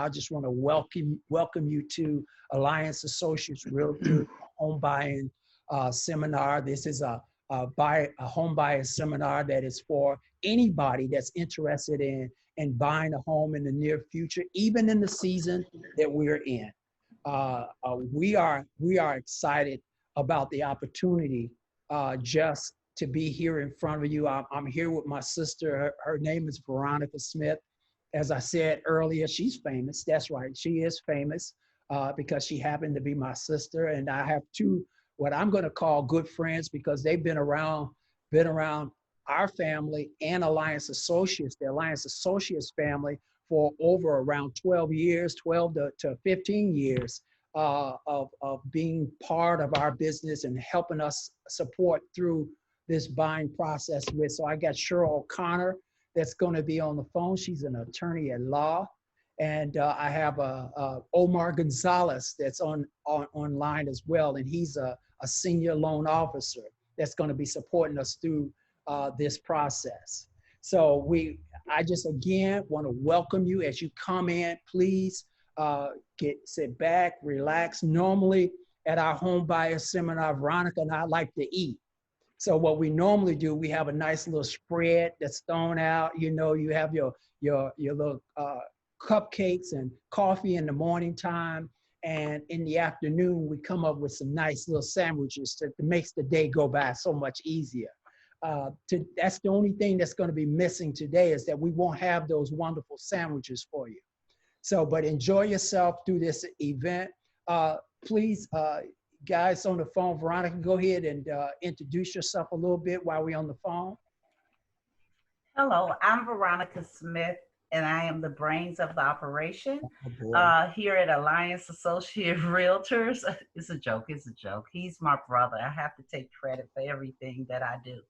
I just want to welcome you to Alliance Associates Realtors home buying seminar. This is a home buying seminar that is for anybody that's interested in buying a home in the near future, even in the season that we're in. We are excited about the opportunity just to be here in front of you. I'm here with my sister. Her name is Veronica Smith. As I said earlier, she's famous. That's right. She is famous because she happened to be my sister. And I have two, what I'm going to call good friends, because they've been around our family and Alliance Associates, the Alliance Associates family, for over around 12 years, 12 to 15 years of being part of our business and helping us support through this buying process with. So I got Sherrill O'Conner that's going to be on the phone. She's an attorney at law. And I have Omar Gonzalez that's online as well. And he's a senior loan officer that's going to be supporting us through this process. So I just, again, want to welcome you as you come in. Please sit back, relax. Normally at our home buyer seminar, Veronica and I like to eat. So what we normally do, we have a nice little spread that's thrown out. You know, you have your little cupcakes and coffee in the morning time. And in the afternoon, we come up with some nice little sandwiches that makes the day go by so much easier. That's the only thing that's going to be missing today, is that we won't have those wonderful sandwiches for you. So, but enjoy yourself through this event. Please, guys on the phone, Veronica, go ahead and introduce yourself a little bit while we're on the phone. Hello, I'm Veronica Smith, and I am the brains of the operation here at Alliance Associates Realtors. It's a joke. It's a joke. He's my brother. I have to take credit for everything that I do.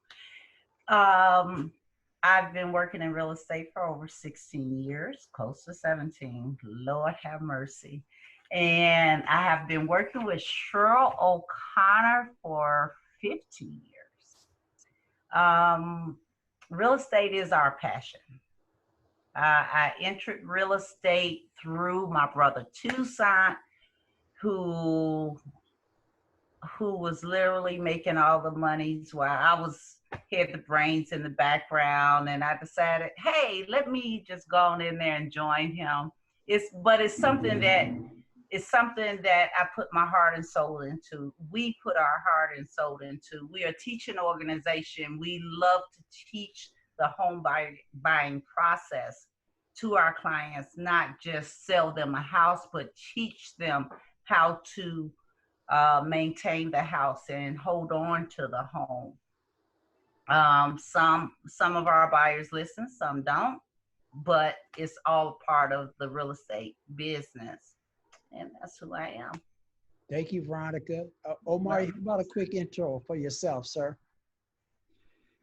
I've been working in real estate for over 16 years, close to 17. Lord have mercy. And I have been working with Sherrill O'Conner for 15 years. Real estate is our passion. I entered real estate through my brother Toussaint, who was literally making all the monies while I had the brains in the background, and I decided, hey, let me just go on in there and join him. It's something that I put my heart and soul into. We put our heart and soul into. We are a teaching organization. We love to teach the home buying process to our clients, not just sell them a house, but teach them how to maintain the house and hold on to the home. Some of our buyers listen, some don't, but it's all part of the real estate business. And that's who I am. Thank you, Veronica. Omar, how about a quick intro for yourself, sir?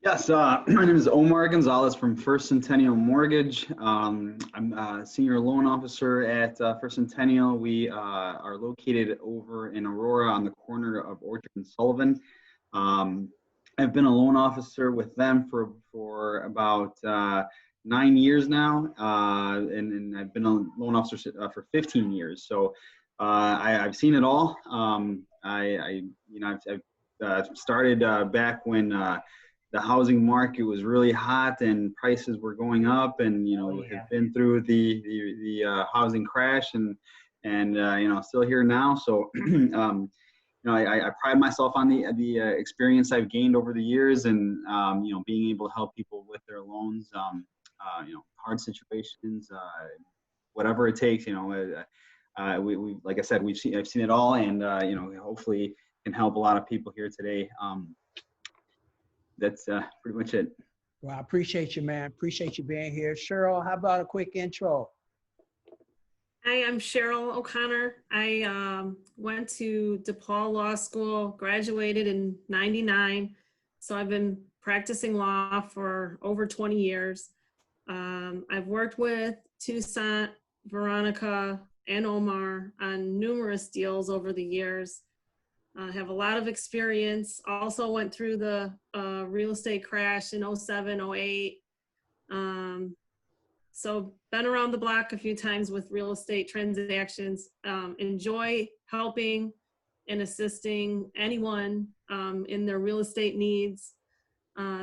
Yes, my name is Omar Gonzalez from First Centennial Mortgage. I'm a senior loan officer at First Centennial. We are located over in Aurora on the corner of Orchard and Sullivan. I've been a loan officer with them for about 9 years now, and I've been a loan officer for 15 years. So I've seen it all. I've started back when the housing market was really hot and prices were going up, and have been through the housing crash, and still here now. So I pride myself on the experience I've gained over the years, and being able to help people with their loans, hard situations, whatever it takes. We like I said, I've seen it all, and hopefully can help a lot of people here today. That's pretty much it. Well, I appreciate you, man. Appreciate you being here. Sherrill, how about a quick intro? Hi, I'm Sherrill O'Conner. I went to DePaul Law School, graduated in '99. So I've been practicing law for over 20 years. I've worked with Toussaint, Veronica, and Omar on numerous deals over the years. I have a lot of experience. Also went through the real estate crash in '07, '08. So been around the block a few times with real estate transactions. Enjoy helping and assisting anyone in their real estate needs.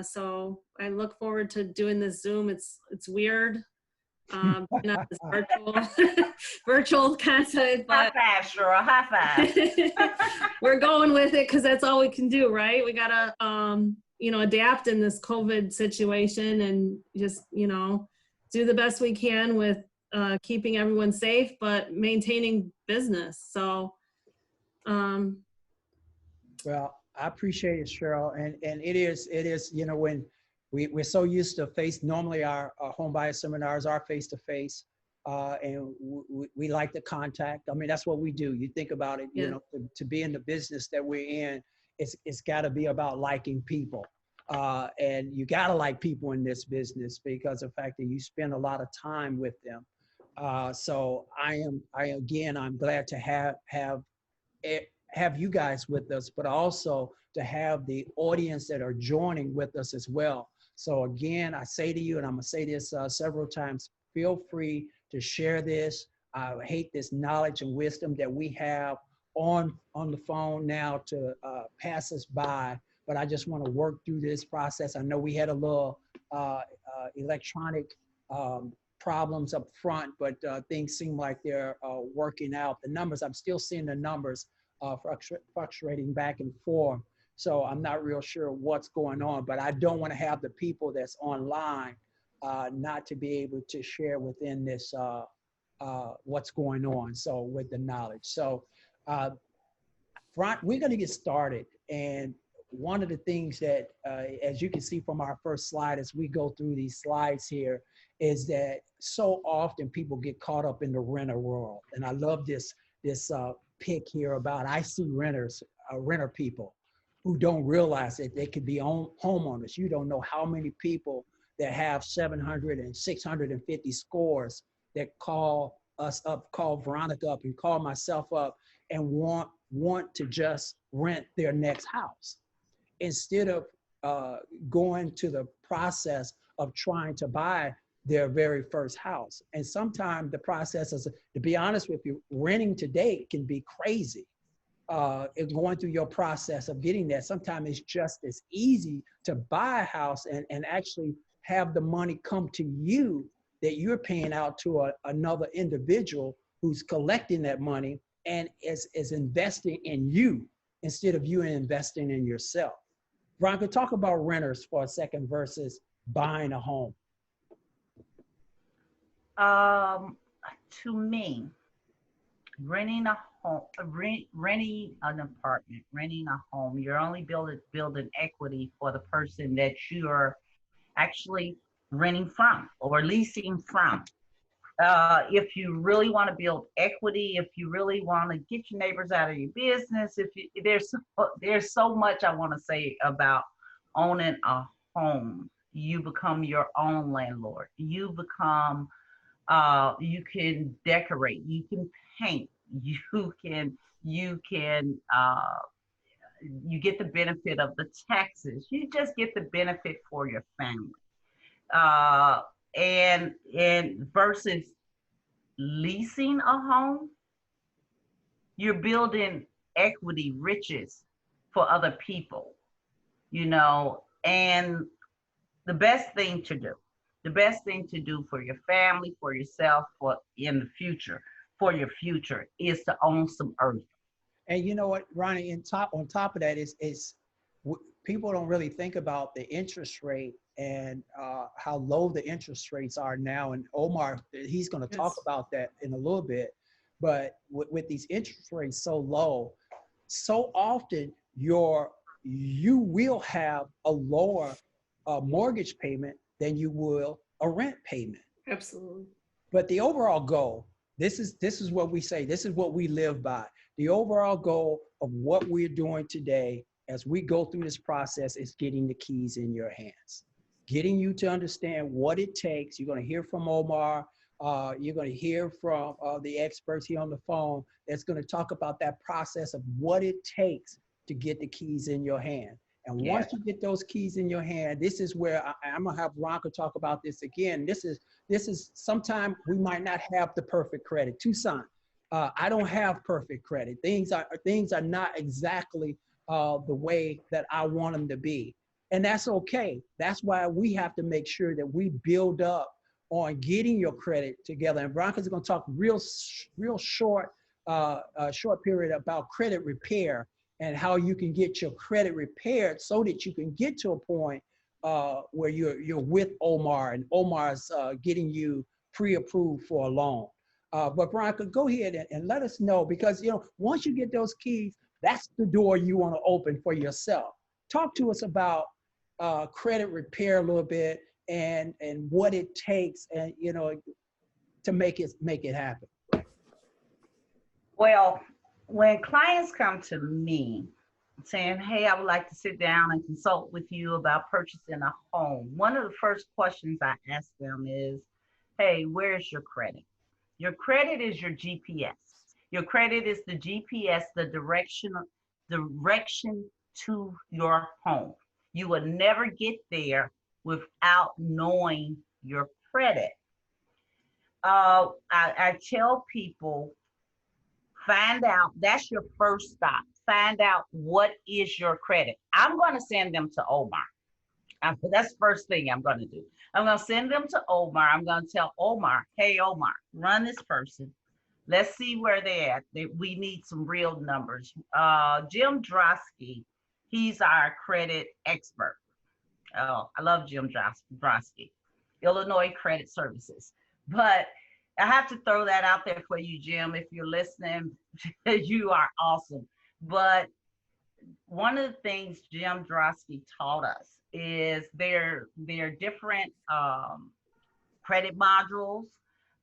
So I look forward to doing this Zoom. It's weird. Being on this virtual content, High but five, Sherrill, high five. we're going with it because that's all we can do, right? We gotta, adapt in this COVID situation and just, do the best we can with keeping everyone safe, but maintaining business. So, Well, I appreciate it, Sherrill, and it is, when we're so used to normally our home buyer seminars are face-to-face, and we like the contact. I mean, that's what we do. You think about it, Yeah. to be in the business that we're in, it's got to be about liking people. And you got to like people in this business because of the fact that you spend a lot of time with them. So I'm glad to have you guys with us, but also to have the audience that are joining with us as well. So again, I say to you, and I'm gonna say this several times, feel free to share this. I hate this knowledge and wisdom that we have on the phone now to pass us by, but I just want to work through this process. I know we had a little electronic problems up front, but things seem like they're working out. The numbers, I'm still seeing the numbers fluctuating back and forth. So I'm not real sure what's going on, but I don't want to have the people that's online not to be able to share within this what's going on. So with the knowledge. So we're going to get started. And one of the things that, as you can see from our first slide, as we go through these slides here, is that so often people get caught up in the renter world. And I love this pick here about I see renter people who don't realize that they could be homeowners. You don't know how many people that have 700 and 650 scores that call us up, call Veronica up, and call myself up and want to just rent their next house instead of going to the process of trying to buy their very first house. And sometimes the process is, to be honest with you, renting today can be crazy. Going through your process of getting that, sometimes it's just as easy to buy a house and actually have the money come to you that you're paying out to another individual who's collecting that money and is investing in you instead of you investing in yourself. Veronica, talk about renters for a second versus buying a home. To me, renting a home, renting an apartment, renting a home, you're only building equity for the person that you're actually renting from or leasing from. If you really want to build equity, if you really want to get your neighbors out of your business, there's so much I want to say about owning a home. You become your own landlord. You become, you can decorate, you can paint, you get the benefit of the taxes. You just get the benefit for your family. And versus leasing a home, you're building equity, riches for other people, and the best thing to do for your family, for yourself, for your future is to own some earth. And you know what, Ronnie, on top of that is people don't really think about the interest rate and how low the interest rates are now. And Omar, he's going to talk about that in a little bit. But with these interest rates so low, so often you will have a lower mortgage payment than you will a rent payment. absolutely. But the overall goal, this is what we say, this is what we live by. The overall goal of what we're doing today as we go through this process is getting the keys in your hands, getting you to understand what it takes. You're going to hear from Omar. You're going to hear from the experts here on the phone that's going to talk about that process of what it takes to get the keys in your hand. And Yeah. once you get those keys in your hand, this is where I'm gonna have Ronka talk about this again. This is sometimes we might not have the perfect credit. Tucson, I don't have perfect credit. Things are not exactly the way that I want them to be, and that's okay. That's why we have to make sure that we build up on getting your credit together. And Ronka's gonna talk real short period about credit repair and how you can get your credit repaired so that you can get to a point where you're with Omar and Omar's getting you pre-approved for a loan. But Veronica, go ahead and let us know, because once you get those keys, that's the door you want to open for yourself. Talk to us about credit repair a little bit and what it takes and to make it happen. Well, when clients come to me saying, hey, I would like to sit down and consult with you about purchasing a home, one of the first questions I ask them is, hey, where's your credit? Your credit is your GPS. Your credit is the GPS, the direction to your home. You will never get there without knowing your credit. I tell people, find out, that's your first stop. Find out what is your credit. I'm going to send them to Omar. That's the first thing I'm going to do. I'm going to send them to Omar. I'm going to tell Omar, hey, Omar, run this person. Let's see where they're at. We need some real numbers. Jim Drosky, he's our credit expert. Oh, I love Jim Drosky, Illinois Credit Services. But I have to throw that out there for you, Jim. If you're listening, you are awesome. But one of the things Jim Drosky taught us is there are different credit modules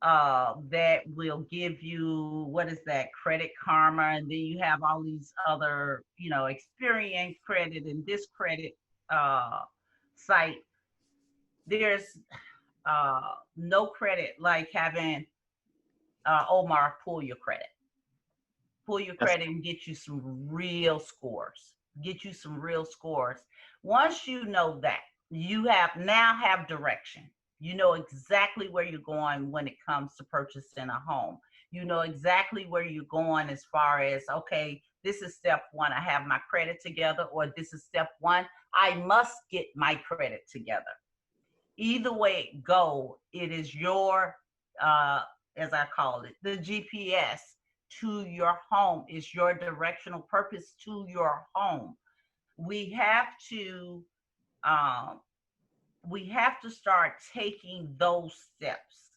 that will give you, what is that, Credit Karma, and then you have all these other, Experience Credit and this credit site. There's no credit like having Omar pull your credit. Pull your credit and get you some real scores. Get you some real scores. Once you know that, you now have direction. You know exactly where you're going when it comes to purchasing a home. You know exactly where you're going as far as, okay, this is step one, I have my credit together, or this is step one, I must get my credit together. Either way it go, it is your, as I call it, the GPS to your home. Is your directional purpose to your home. We have to start taking those steps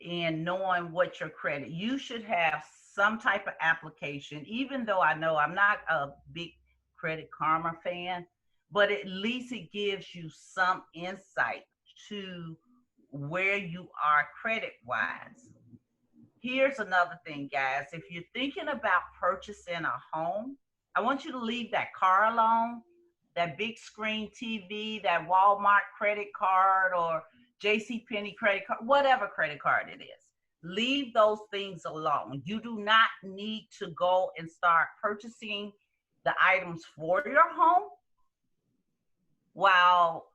and knowing what your credit. You should have some type of application, even though I know I'm not a big Credit Karma fan, but at least it gives you some insight to where you are credit wise. Here's another thing, guys. If you're thinking about purchasing a home, I want you to leave that car alone, that big screen TV, that Walmart credit card or JCPenney credit card, whatever credit card it is. Leave those things alone. You do not need to go and start purchasing the items for your home while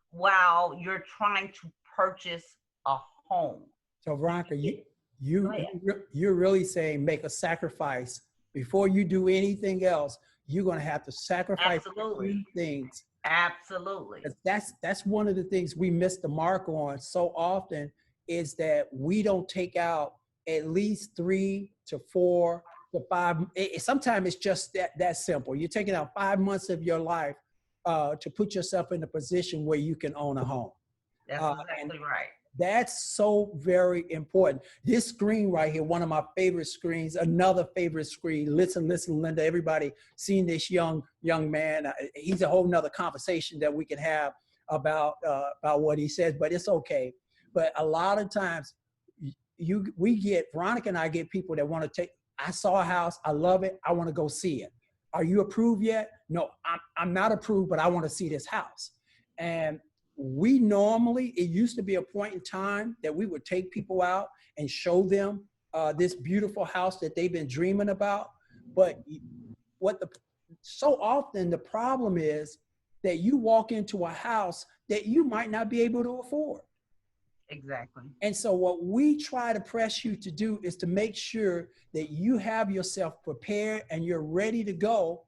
you're trying to purchase a home. So Veronica, you're really saying make a sacrifice before you do anything else. You're going to have to sacrifice Absolutely. things. Absolutely. That's one of the things we miss the mark on so often, is that we don't take out at least 3 to 4 to 5. Sometimes it's just that simple. You're taking out 5 months of your life to put yourself in a position where you can own a home. That's exactly right. That's so very important. This screen right here, one of my favorite screens, another favorite screen. Listen, Linda, everybody seen this young man. He's a whole nother conversation that we can have about what he says, but it's okay. But a lot of times Veronica and I get people that want to I saw a house, I love it, I want to go see it. Are you approved yet? No, I'm not approved, but I want to see this house. And we normally, it used to be a point in time that we would take people out and show them this beautiful house that they've been dreaming about. But so often the problem is that you walk into a house that you might not be able to afford. Exactly. And so what we try to press you to do is to make sure that you have yourself prepared and you're ready to go,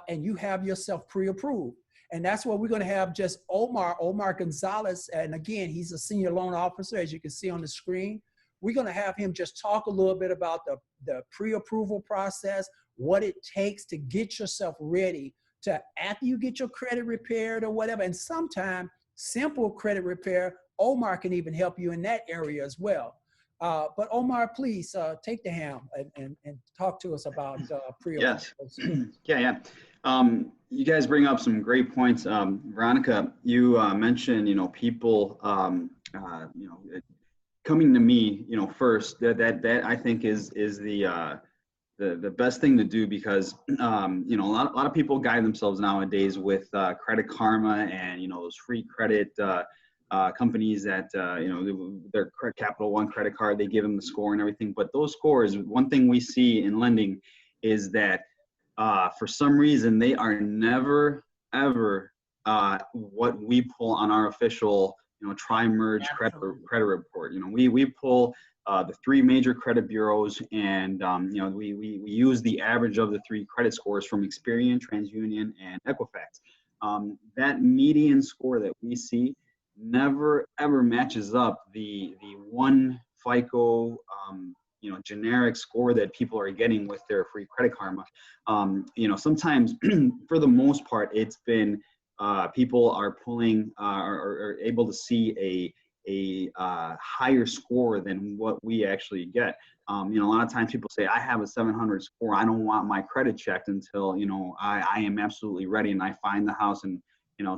and you have yourself pre-approved. And that's what we're going to have just Omar Gonzalez. And again, he's a senior loan officer, as you can see on the screen. We're going to have him just talk a little bit about the pre-approval process, what it takes to get yourself ready to, after you get your credit repaired or whatever. And sometimes simple credit repair, Omar can even help you in that area as well. But Omar, please take the helm and talk to us about pre-approval. Yes. Yeah. You guys bring up some great points. Veronica, you mentioned, people, coming to me, first. That I think is the best thing to do, because a lot of people guide themselves nowadays with Credit Karma and those free credit companies that their Capital One credit card, they give them the score and everything. But those scores, one thing we see in lending is that for some reason they are never ever what we pull on our official tri-merge credit report. We pull the three major credit bureaus, and we use the average of the three credit scores from Experian, TransUnion, and Equifax. That median score that we see never ever matches up the one FICO generic score that people are getting with their free Credit Karma. Sometimes for the most part, it's been people are pulling are able to see a higher score than what we actually get. A lot of times people say, I have a 700 score. I don't want my credit checked until, I am absolutely ready and I find the house. And,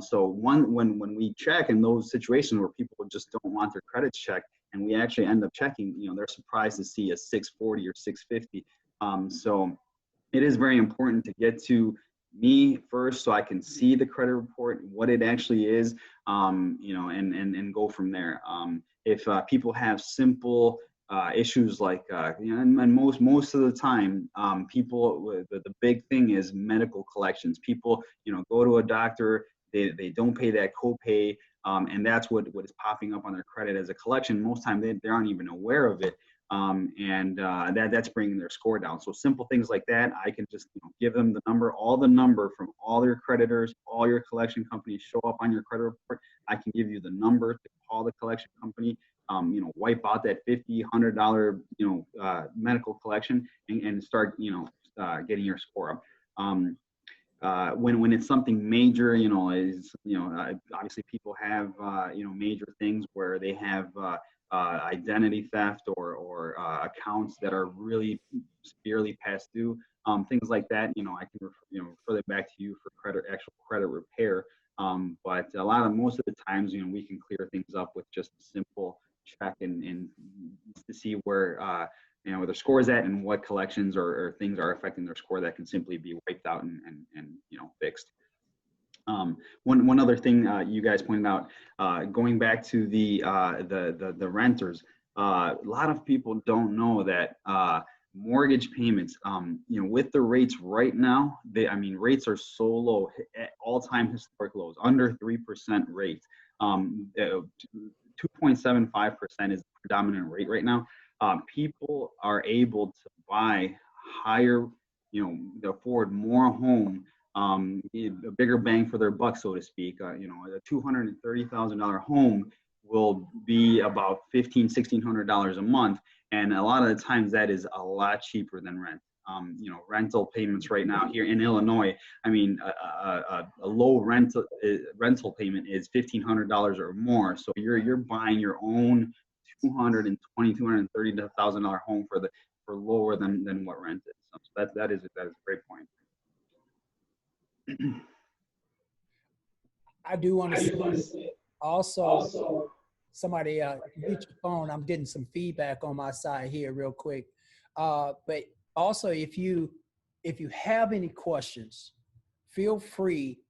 so when we check in those situations where people just don't want their credits checked, and we actually end up checking, they're surprised to see a 640 or 650. So it is very important to get to me first so I can see the credit report, what it actually is, and go from there. If people have simple issues like, and most of the time, people, the big thing is medical collections. People, go to a doctor, they don't pay that copay, and that's what is popping up on their credit as a collection. Most time they aren't even aware of it. That's bringing their score down. So simple things like that, I can just give them the number from all your creditors, all your collection companies show up on your credit report. I can give you the number to call the collection company, wipe out that $50, $100 medical collection and start getting your score up. When it's something major, obviously people have major things where they have identity theft or accounts that are really severely past due, things like that. I can refer that back to you for actual credit repair. But most of the times, we can clear things up with just a simple check and to see where their score is at and what collections or things are affecting their score that can simply be wiped out and fixed. One other thing you guys pointed out, going back to the renters, a lot of people don't know that mortgage payments, with the rates right now, rates are so low, at all-time historic lows, under 3% rate. 2.75% is the predominant rate right now. People are able to buy higher, afford more home, a bigger bang for their buck, so to speak. A $230,000 home will be about $1,600 a month, and a lot of the times that is a lot cheaper than rent. Rental payments right now here in Illinois, a low rental payment is $1,500 or more. So you're buying your own $230,000 home for lower than what rent is. So that is a great point. I do want to say also, somebody mute your phone. I'm getting some feedback on my side here real quick. But also, if you have any questions, feel free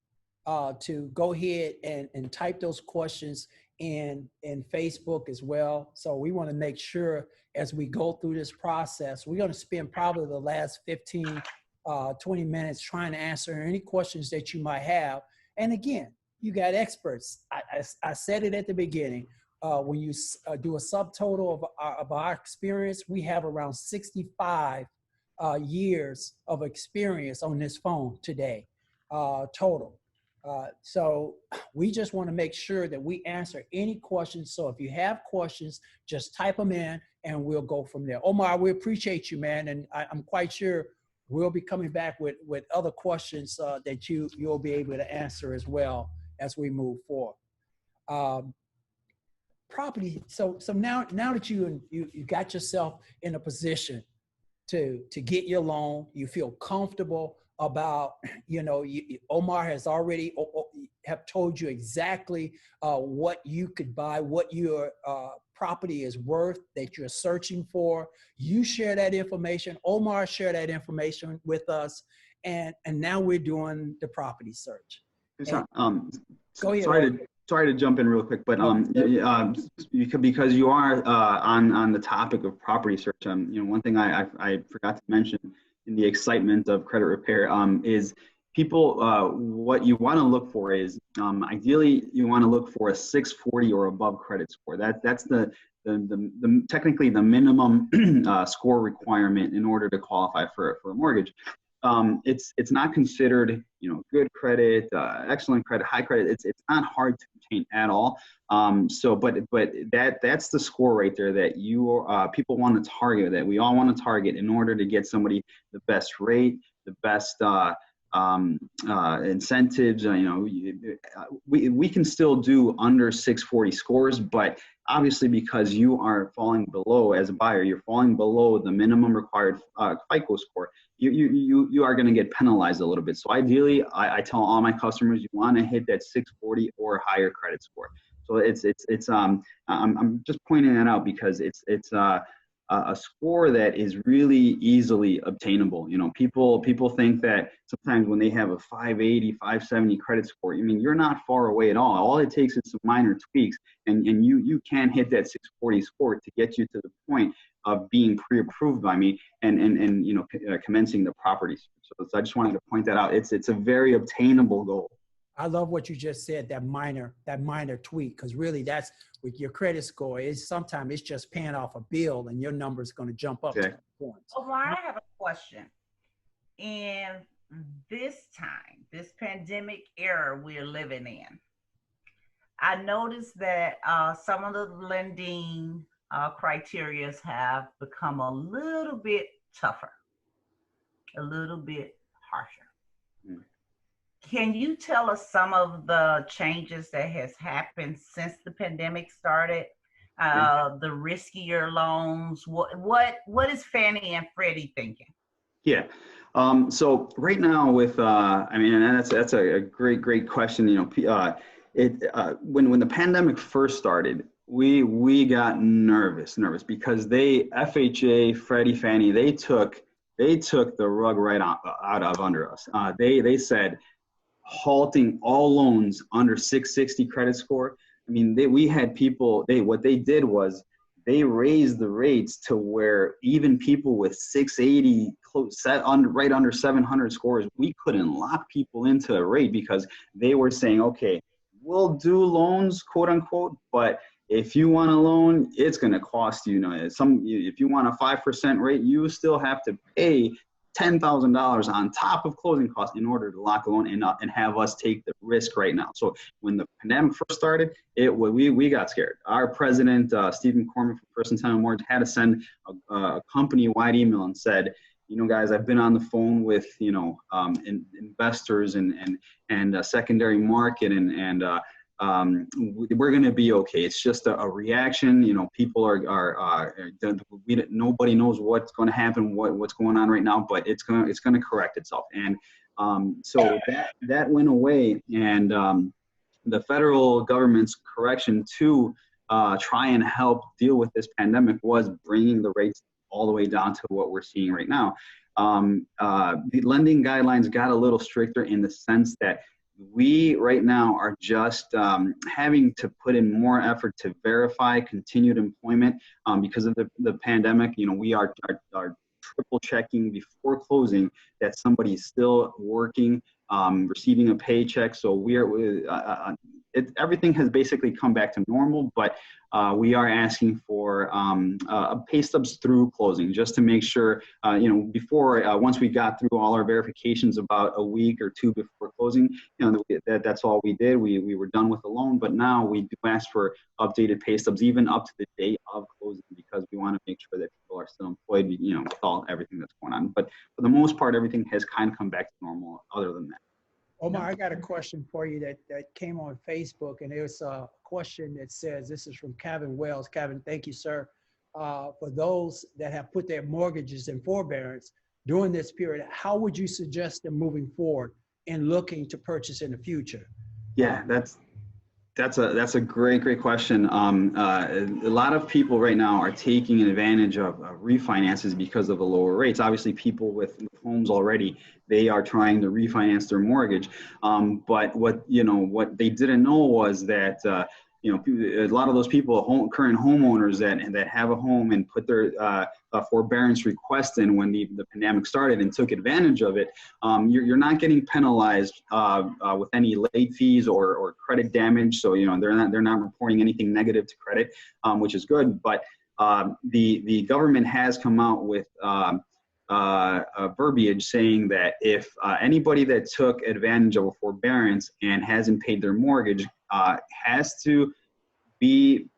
to go ahead and type those questions in Facebook as well. So we want to make sure as we go through this process, we're going to spend probably the last 15, 20 minutes trying to answer any questions that you might have. And again, you got experts. I said it at the beginning. When you do a subtotal of our experience, we have around 65 years of experience on this phone today, total. So we just want to make sure that we answer any questions. So if you have questions, just type them in and we'll go from there. Omar, we appreciate you, man. And I'm quite sure we'll be coming back with other questions that you'll be able to answer as well as we move forward. Property. So now that you got yourself in a position to get your loan, you feel comfortable about, Omar has already have told you exactly what you could buy, what your property is worth that you're searching for. You share that information. Omar shared that information with us, and now we're doing the property search. Go ahead. Sorry to jump in real quick, but because you are on the topic of property search, one thing I forgot to mention in the excitement of credit repair is people. What you want to look for is ideally you want to look for a 640 or above credit score. That's the technically the minimum score requirement in order to qualify for a mortgage. It's not considered, good credit, excellent credit, high credit. It's not hard to obtain at all. But that's the score right there that people want to target, that we all want to target in order to get somebody the best rate, the best incentives. We can still do under 640 scores, but obviously because you are falling below as a buyer, you're falling below the minimum required FICO score. You are going to get penalized a little bit. So ideally, I tell all my customers, you want to hit that 640 or higher credit score. So I'm just pointing that out because it's a score that is really easily obtainable. People think that sometimes when they have a 580, 570 credit score, you're not far away at all. All it takes is some minor tweaks, and you can hit that 640 score to get you to the point of being pre-approved by me and commencing the property. So I just wanted to point that out. It's a very obtainable goal. I love what you just said, that minor tweak, because really that's with your credit score. Sometimes it's just paying off a bill and your number is going to jump up 20 points. Well, I have a question. In this pandemic era we're living in, I noticed that some of the lending criteria have become a little bit tougher, a little bit harsher. Can you tell us some of the changes that has happened since the pandemic started? The riskier loans. What is Fannie and Freddie thinking? Yeah. So right now with and that's a great question. When the pandemic first started, we got nervous because FHA, Freddie, Fannie, they took the rug right out of under us. They said, halting all loans under 660 credit score. We had people, what they did was they raised the rates to where even people with 680, right under 700 scores, we couldn't lock people into a rate because they were saying, okay, we'll do loans, quote unquote, but if you want a loan, it's going to cost you, if you want a 5% rate, you still have to pay $10,000 on top of closing costs in order to lock a loan and have us take the risk right now. So when the pandemic first started, we got scared. Our president, Stephen Corman from First and Tenant Mortgage, had to send a company-wide email and said, guys, I've been on the phone with investors and secondary market and we're going to be okay. It's just a reaction. People nobody knows what's going to happen, what's going on right now, but it's going to correct itself. And so that went away, and the federal government's correction to try and help deal with this pandemic was bringing the rates all the way down to what we're seeing right now. The lending guidelines got a little stricter in the sense that we right now are just having to put in more effort to verify continued employment because of the pandemic. We are triple checking before closing that somebody's still working, receiving a paycheck. So everything has basically come back to normal, but we are asking for pay stubs through closing, just to make sure, before, once we got through all our verifications about a week or two before closing, that's all we did. We were done with the loan, but now we do ask for updated pay stubs, even up to the date of closing, because we want to make sure that people are still employed, with everything that's going on. But for the most part, everything has kind of come back to normal other than that. Omar, I got a question for you that came on Facebook, and there's a question that says, this is from Kevin Wells. Kevin, thank you, sir. For those that have put their mortgages in forbearance during this period, how would you suggest them moving forward and looking to purchase in the future? Yeah, that's a great question. A lot of people right now are taking advantage of refinances because of the lower rates. Obviously, people with homes already, they are trying to refinance their mortgage. But what they didn't know was that a lot of those people, current homeowners that have a home and put their forbearance request in when the pandemic started and took advantage of it, you're not getting penalized with any late fees or credit damage. So they're not reporting anything negative to credit, which is good. But the government has come out with a verbiage saying that if anybody that took advantage of a forbearance and hasn't paid their mortgage has to be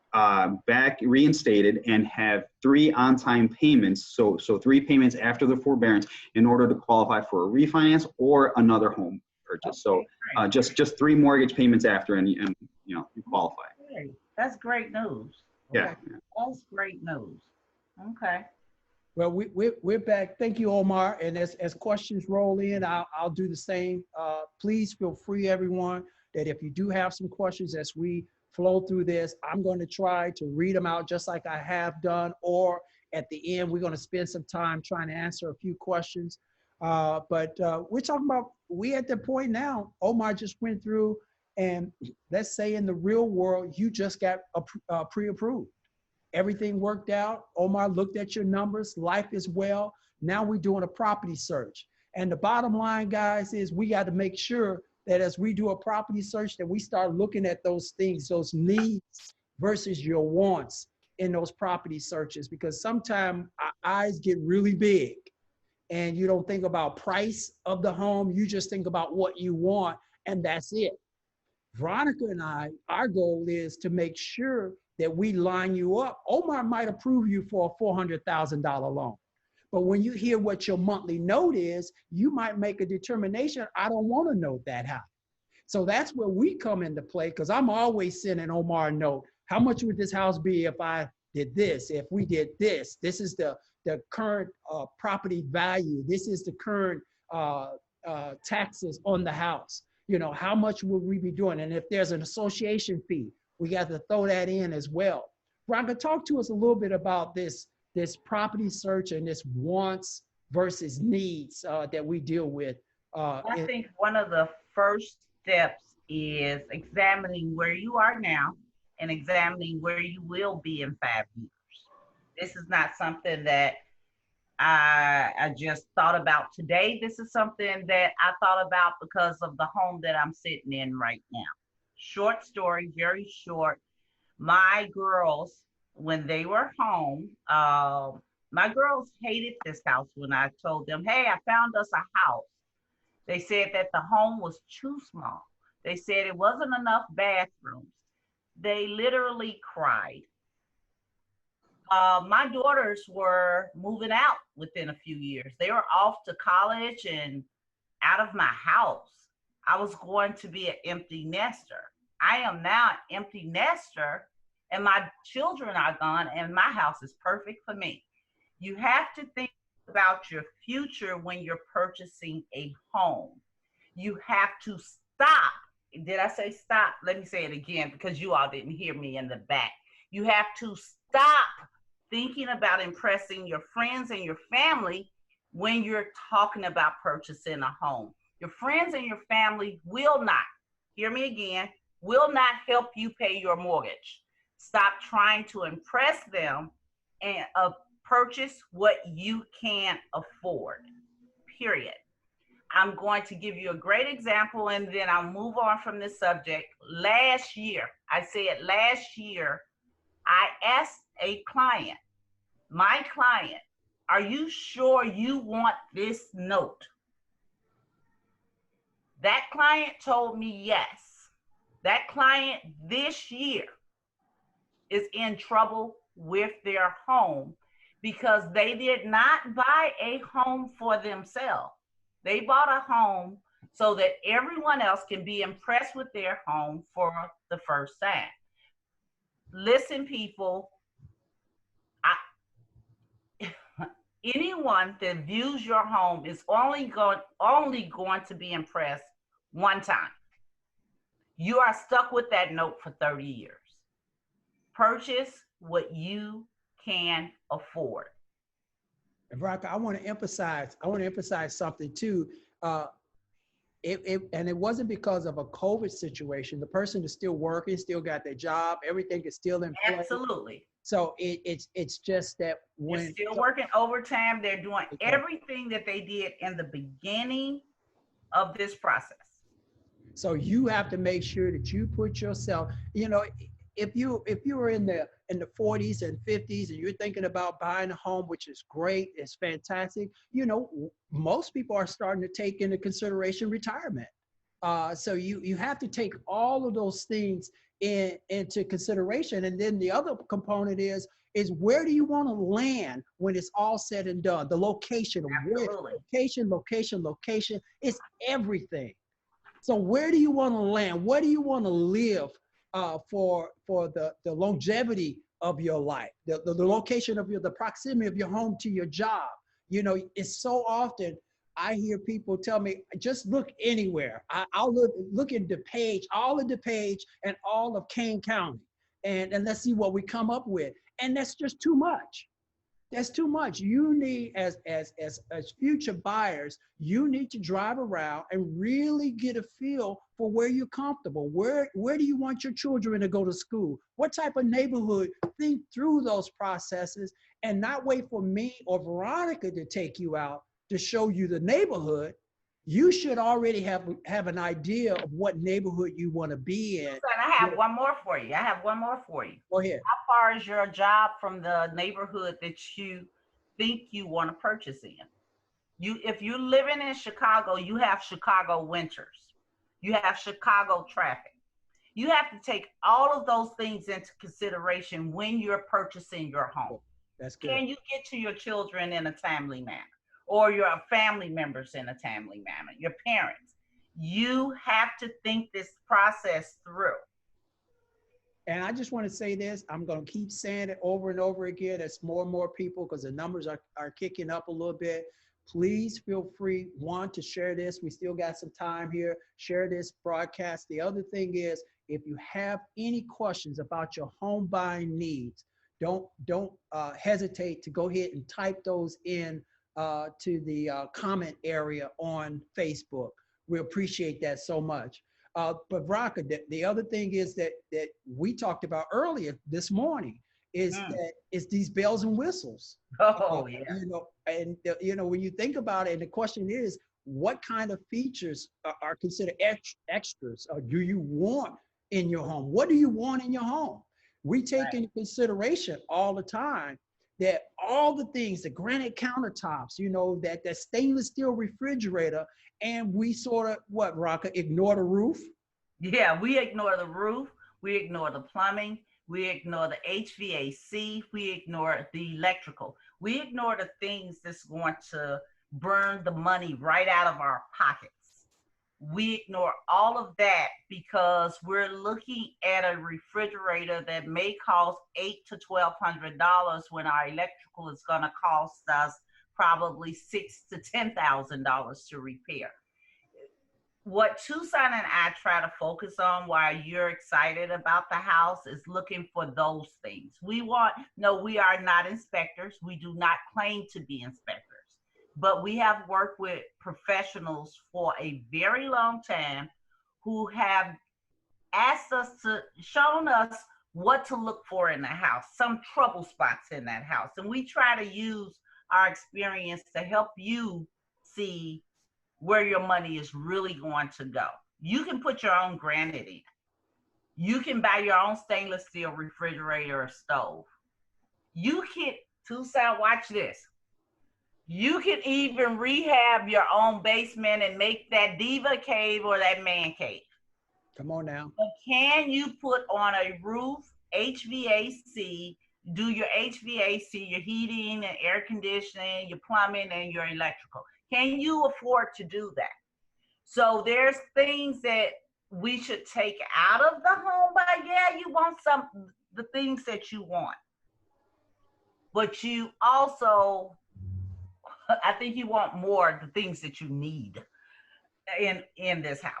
back reinstated and have 3 on-time payments, so 3 payments after the forbearance, in order to qualify for a refinance or another home purchase. So just 3 mortgage payments after, and you qualify. That's great news. Yeah, That's great news. Okay. Well, we're back. Thank you, Omar. And as questions roll in, I'll do the same. Please feel free, everyone, that if you do have some questions as we flow through this, I'm going to try to read them out just like I have done, or at the end, we're going to spend some time trying to answer a few questions. But we're talking about, we at the point now, Omar just went through, and let's say in the real world, you just got pre-approved. Everything worked out. Omar looked at your numbers, life is well. Now we're doing a property search. And the bottom line, guys, is we got to make sure that as we do a property search, that we start looking at those things, those needs versus your wants in those property searches, because sometimes our eyes get really big and you don't think about price of the home. You just think about what you want, and that's it. Veronica and I, our goal is to make sure that we line you up. Omar might approve you for a $400,000 loan. But when you hear what your monthly note is, you might make a determination, I don't want to note that high. So that's where we come into play, because I'm always sending Omar a note. How much would this house be if I did this, if we did this? This is the current property value. This is the current taxes on the house. How much would we be doing? And if there's an association fee, we got to throw that in as well. Veronica, talk to us a little bit about this property search and this wants versus needs that we deal with. I think one of the first steps is examining where you are now and examining where you will be in 5 years. This is not something that I just thought about today. This is something that I thought about because of the home that I'm sitting in right now. Short story, very short. My girls, when they were home, my girls hated this house when I told them, hey, I found us a house. They said that the home was too small. They said it wasn't enough bathrooms. They literally cried. My daughters were moving out within a few years. They were off to college and out of my house. I was going to be an empty nester. I am now an empty nester, and my children are gone, and my house is perfect for me. You have to think about your future when you're purchasing a home. You have to stop. Did I say stop? Let me say it again, because you all didn't hear me in the back. You have to stop thinking about impressing your friends and your family when you're talking about purchasing a home. Your friends and your family will not, hear me again, will not help you pay your mortgage. Stop trying to impress them and Purchase what you can afford, period. I'm going to give you a great example and then I'll move on from this subject. Last year, I asked a client, my client, are you sure you want this note? That client told me yes. That client this year is in trouble with their home because they did not buy a home for themselves. They bought a home so that everyone else can be impressed with their home for the first time. Listen, people, anyone that views your home is only going to be impressed one time. You are stuck with that note for 30 years. Purchase what you can afford. And Veronica, I want to emphasize something too. And it wasn't because of a COVID situation. The person is still working, still got their job, everything is still in place. Absolutely. So it's just that when they're still working overtime, they're doing everything that they did in the beginning of this process. So you have to make sure that you put yourself, you know, if you were in the 40s and 50s and you're thinking about buying a home, which is great, it's fantastic, you know, most people are starting to take into consideration retirement. So you have to take all of those things into consideration. And then the other component is where do you want to land when it's all said and done? The location, location is everything. So where do you want to land? Where do you want to live for the longevity of your life, the location of the proximity of your home to your job? You know, it's so often I hear people tell me, just look anywhere. I'll look at all of DePage and all of Kane County, and let's see what we come up with. And that's just too much. That's too much. You need, as future buyers, you need to drive around and really get a feel for where you're comfortable. Where do you want your children to go to school? What type of neighborhood? Think through those processes and not wait for me or Veronica to take you out to show you the neighborhood. You should already have an idea of what neighborhood you want to be in. I have one more for you. Go ahead. How far is your job from the neighborhood that you think you want to purchase in? If you're living in Chicago, you have Chicago winters. You have Chicago traffic. You have to take all of those things into consideration when you're purchasing your home. That's good. Can you get to your children in a timely manner? Or your family members in a timely manner, your parents? You have to think this process through. And I just want to say this, I'm going to keep saying it over and over again as more and more people, because the numbers are kicking up a little bit. Please feel free, one, to share this. We still got some time here. Share this broadcast. The other thing is, if you have any questions about your home buying needs, don't hesitate to go ahead and type those in to the comment area on Facebook. We appreciate that so much. But Veronica, the other thing is that we talked about earlier this morning is these bells and whistles. Oh, yeah. You know, and you know, when you think about it, and the question is, what kind of features are considered extras, or do you want in your home? What do you want in your home? We take into consideration all the time that all the things, the granite countertops, you know, that stainless steel refrigerator, and we sort of, what, Veronica, ignore the roof? Yeah, we ignore the roof, we ignore the plumbing, we ignore the HVAC, we ignore the electrical. We ignore the things that's going to burn the money right out of our pockets. We ignore all of that because we're looking at a refrigerator that may cost $800 to $1,200 when our electrical is going to cost us probably $6,000 to $10,000 to repair. What Tucson and I try to focus on while you're excited about the house is looking for those things. We are not inspectors. We do not claim to be inspectors. But we have worked with professionals for a very long time who have shown us what to look for in the house, some trouble spots in that house. And we try to use our experience to help you see where your money is really going to go. You can put your own granite in. You can buy your own stainless steel refrigerator or stove. You can, Tucson, watch this. You can even rehab your own basement and make that diva cave or that man cave. Come on now. But can you put on a roof, HVAC, do your HVAC, your heating and air conditioning, your plumbing and your electrical? Can you afford to do that? So there's things that we should take out of the home buy. Yeah, you want the things that you want. But you also, I think you want more the things that you need in this house.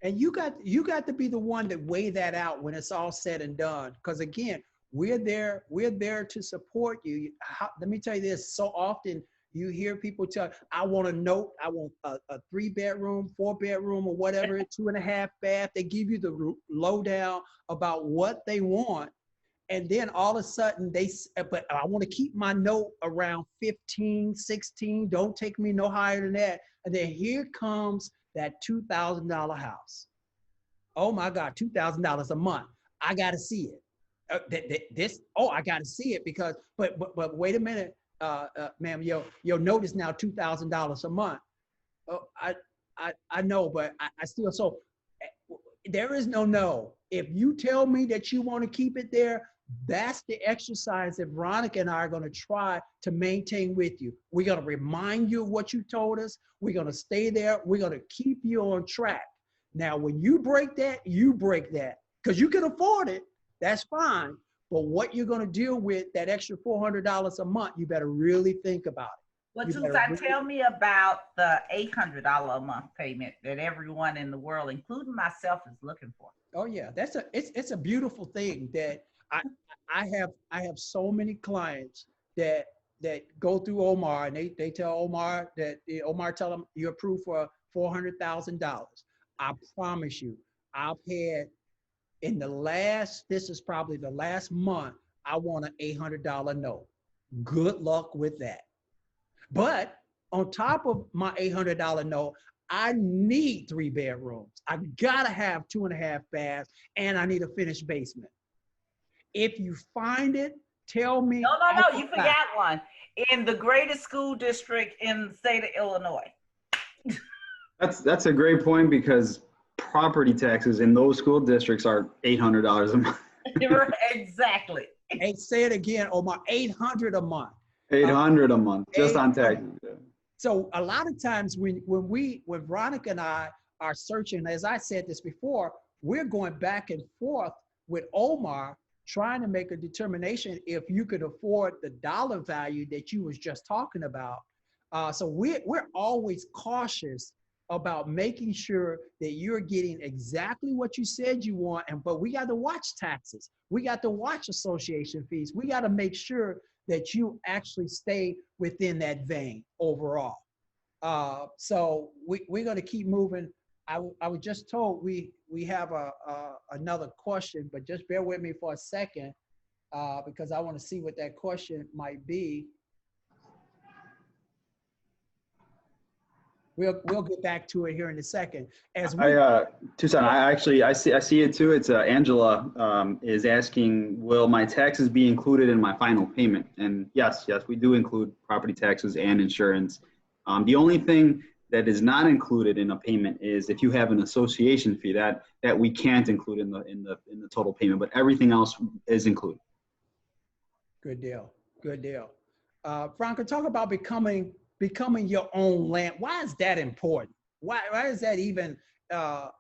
And you got to be the one that weigh that out when it's all said and done. Because again, we're there to support you. Let me tell you this, so often you hear people tell, I want a note, I want a 3-bedroom, 4-bedroom, or whatever, 2.5 bath. They give you the lowdown about what they want. And then all of a sudden but I want to keep my note around 15, 16. Don't take me no higher than that. And then here comes that $2,000 house. Oh my God, $2,000 a month. I got to see it. I got to see it because, but wait a minute, ma'am, your note is now $2,000 a month. Oh, I know, but I still, so there is no. If you tell me that you want to keep it there, that's the exercise that Veronica and I are going to try to maintain with you. We're going to remind you of what you told us. We're going to stay there. We're going to keep you on track. Now, when you break that, because you can afford it. That's fine. But what you're going to deal with, that extra $400 a month, you better really think about it. Well, Tucson, tell me about the $800 a month payment that everyone in the world, including myself, is looking for. Oh yeah, it's a beautiful thing that I have so many clients that go through Omar, and they tell Omar that Omar tell them you're approved for $400,000. I promise you, I've had this is probably the last month, I want an $800 note. Good luck with that. But on top of my $800 note, I need 3 bedrooms. I gotta have 2.5 baths, and I need a finished basement. If you find it, tell me. No, you forgot one. In the greatest school district in the state of Illinois. That's a great point, because property taxes in those school districts are $800 a month. Exactly. Hey, say it again, Omar, $800 a month. $800 a month, just on taxes. So a lot of times when Veronica and I are searching, as I said this before, we're going back and forth with Omar, trying to make a determination if you could afford the dollar value that you was just talking about. So we're always cautious about making sure that you're getting exactly what you said you want. But we got to watch taxes. We got to watch association fees. We got to make sure that you actually stay within that vein overall. So we're going to keep moving. I was just told we have another question, but just bear with me for a second because I want to see what that question might be. We'll get back to it here in a second. Tucson, I see it too. It's Angela is asking, will my taxes be included in my final payment? And yes, we do include property taxes and insurance. The only thing that is not included in a payment is if you have an association fee that we can't include in the total payment, but everything else is included. Good deal. Franca, talk about becoming your own land. Why is that important? Why is that even an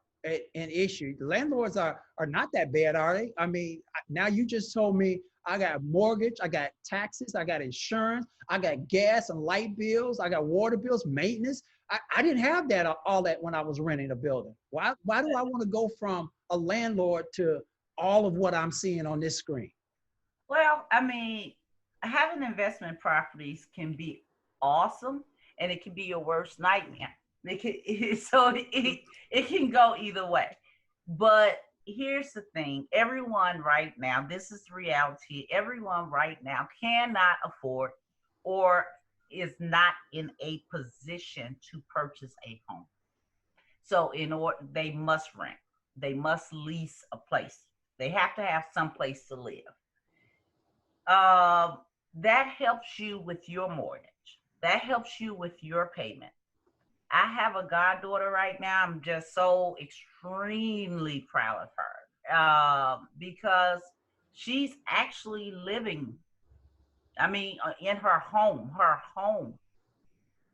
issue? Landlords are not that bad, are they? I mean, now you just told me I got mortgage, I got taxes, I got insurance, I got gas and light bills, I got water bills, maintenance. I didn't have all that when I was renting a building. Why do I want to go from a landlord to all of what I'm seeing on this screen? Well, I mean, having investment properties can be awesome, and it can be your worst nightmare. It can go either way. But here's the thing. Everyone right now, this is reality. Everyone right now cannot afford or is not in a position to purchase a home. So in order, they must rent. They must lease a place. They have to have some place to live. That helps you with your mortgage. That helps you with your payment. I have a goddaughter right now. I'm just so extremely proud of her because she's actually living, in her home,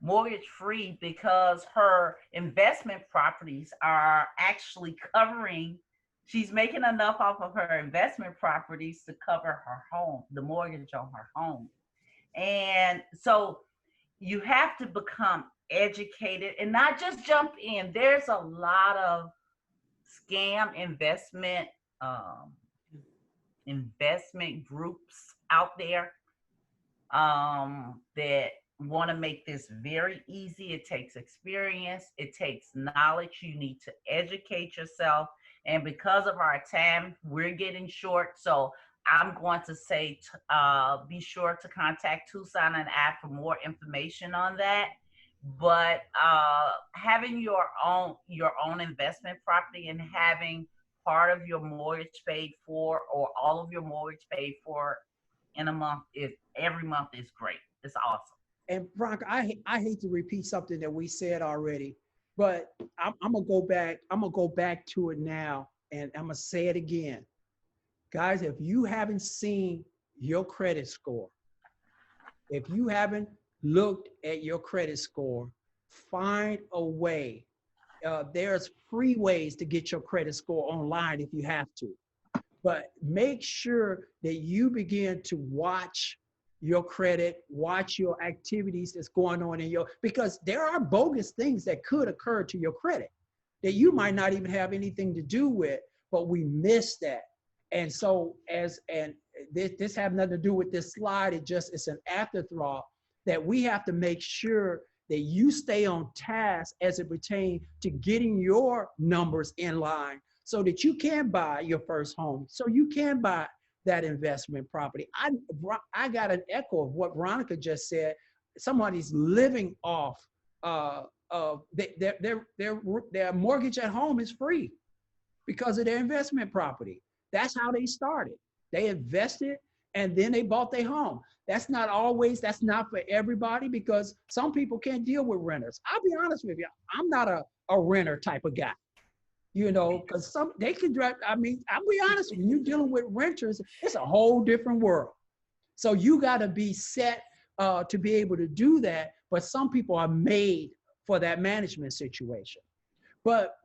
mortgage free, because her investment properties are actually covering, she's making enough off of her investment properties to cover her home, the mortgage on her home. And so you have to become educated and not just jump in. There's a lot of scam investment groups out there that want to make this very easy. It takes experience, it takes knowledge. You need to educate yourself. And because of our time, we're getting short. So I'm going to say, be sure to contact Tucson and I for more information on that. But having your own investment property and having part of your mortgage paid for or all of your mortgage paid for in a month every month is great. It's awesome. And Bronca, I hate to repeat something that we said already, but I'm gonna go back. I'm gonna go back to it now, and I'm gonna say it again, guys. If you haven't seen your credit score, if you haven't looked at your credit score, find a way. There's free ways to get your credit score online if you have to, but make sure that you begin to watch your credit, watch your activities that's going on in because there are bogus things that could occur to your credit that you might not even have anything to do with, but we miss that. And so this have nothing to do with this slide. It's an afterthought that we have to make sure that you stay on task as it pertains to getting your numbers in line so that you can buy your first home, so you can buy that investment property. I got an echo of what Veronica just said. Somebody's living off their mortgage at home is free because of their investment property. That's how they started. They invested and then they bought their home. That's not for everybody because some people can't deal with renters. I'll be honest with you. I'm not a renter type of guy. Because they can drive. I'll be honest, when you're dealing with renters, it's a whole different world. So you got to be set to be able to do that. But some people are made for that management situation. But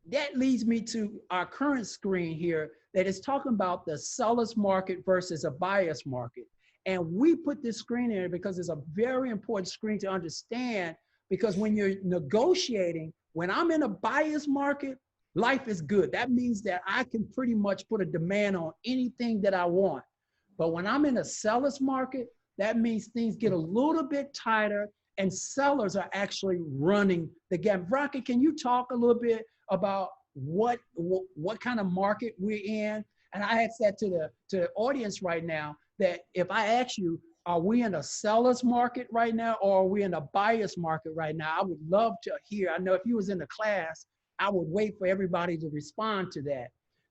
that leads me to our current screen here that is talking about the seller's market versus a buyer's market. And we put this screen in because it's a very important screen to understand, because when you're negotiating, when I'm in a buyer's market, life is good. That means that I can pretty much put a demand on anything that I want. But when I'm in a seller's market, that means things get a little bit tighter and sellers are actually running the game. Veronica, can you talk a little bit about what kind of market we're in? And I had said to the audience right now that if I ask you, are we in a seller's market right now or are we in a buyer's market right now? I would love to hear. I know if you was in the class, I would wait for everybody to respond to that.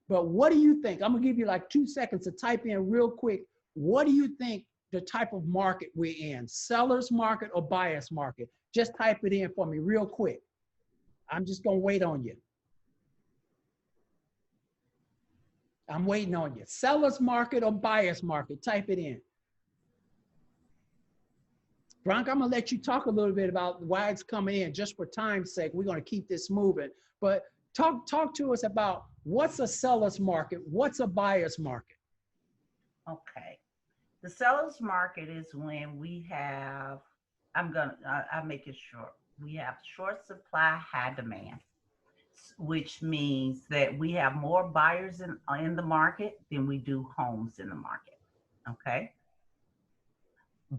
But what do you think? I'm gonna give you like 2 seconds to type in real quick. What do you think the type of market we're in? Seller's market or buyer's market? Just type it in for me real quick. I'm just gonna wait on you. I'm waiting on you. Seller's market or buyer's market? Type it in. Veronica, I'm gonna let you talk a little bit about why it's coming in. Just for time's sake, we're gonna keep this moving. But talk to us about what's a seller's market, what's a buyer's market? Okay, the seller's market is when we have, I'll make it short. We have short supply, high demand, which means that we have more buyers in the market than we do homes in the market. Okay.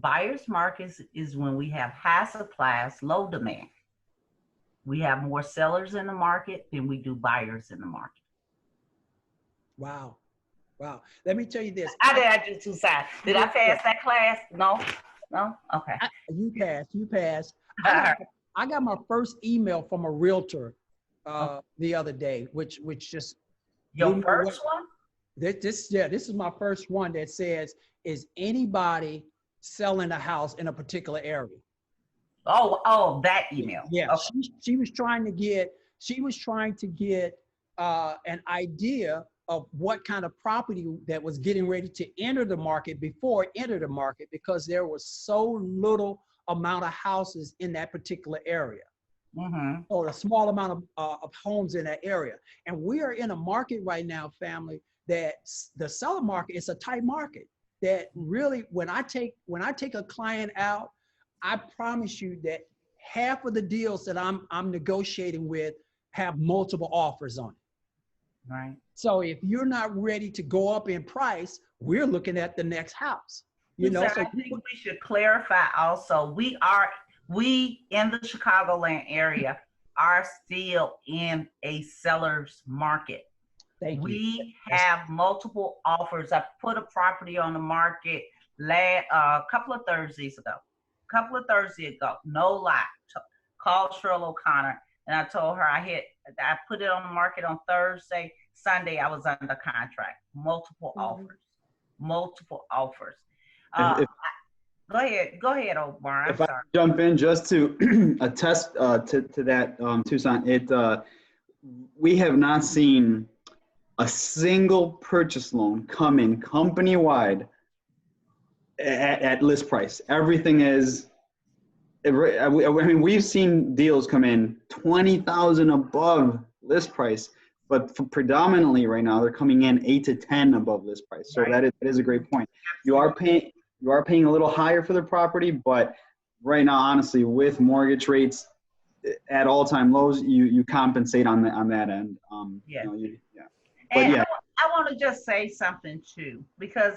Buyer's market is when we have high supplies, low demand. We have more sellers in the market than we do buyers in the market. Wow. Wow. Let me tell you this. I do two sides. Did I pass that class? No? No? Okay. You passed. All right. I got my first email from a realtor the other day, which just Your first one? This is my first one that says, is anybody selling a house in a particular area? Oh, that email. Yeah, Okay. she was trying to get an idea of what kind of property that was getting ready to enter the market before it entered the market, because there was so little amount of houses in that particular area. Mm-hmm. Or a small amount of homes in that area. And we are in a market right now, family, that the seller market is a tight market. That really, when I take a client out, I promise you that half of the deals that I'm negotiating with have multiple offers on it. Right. So if you're not ready to go up in price, we're looking at the next house. You know, so I think we should clarify also, we in the Chicagoland area are still in a seller's market. We have multiple offers. I put a property on the market a couple of Thursdays ago. No lie. Called Sherrill O'Conner, and I told her I put it on the market on Thursday. Sunday I was under contract. Multiple offers. Go ahead, Omar. I'm sorry. I jump in just to attest to that, Tucson, we have not seen a single purchase loan come in company-wide at list price. Everything is, I mean, we've seen deals come in $20,000 above list price, but predominantly right now they're coming in 8 to 10 above list price. So that is a great point. You are paying a little higher for the property, but right now, honestly, with mortgage rates at all-time lows, you compensate on that end. Yeah. But yeah. I want to just say something too, because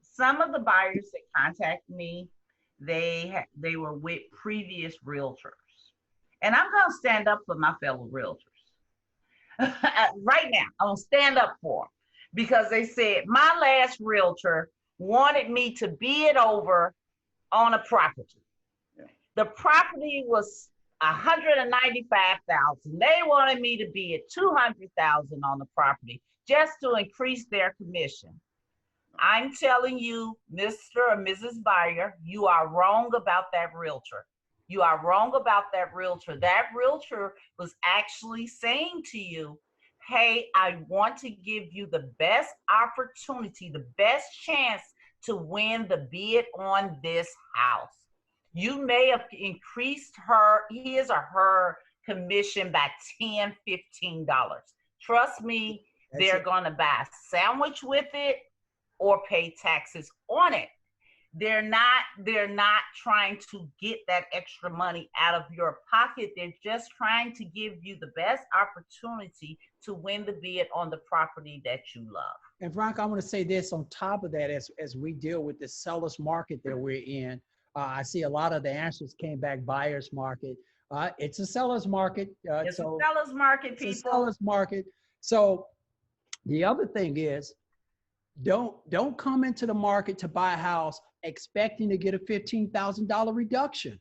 some of the buyers that contact me, they were with previous realtors, and I'm gonna stand up for my fellow realtors right now. I'm gonna stand up for them, because they said my last realtor wanted me to bid over on a property. Yeah. The property was $195,000. They wanted me to bid $200,000 on the property just to increase their commission. I'm telling you, Mr. or Mrs. Buyer, you are wrong about that realtor. You are wrong about that realtor. That realtor was actually saying to you, hey, I want to give you the best opportunity, the best chance to win the bid on this house. You may have increased his or her commission by $10, $15. Trust me, they're going to buy a sandwich with it or pay taxes on it. They're not trying to get that extra money out of your pocket. They're just trying to give you the best opportunity to win the bid on the property that you love. And Veronica, I want to say this on top of that, as we deal with the seller's market that we're in, I see a lot of the answers came back buyer's market. It's a seller's market. It's a seller's market, people. It's a seller's market. So the other thing is, don't come into the market to buy a house expecting to get a $15,000 reduction.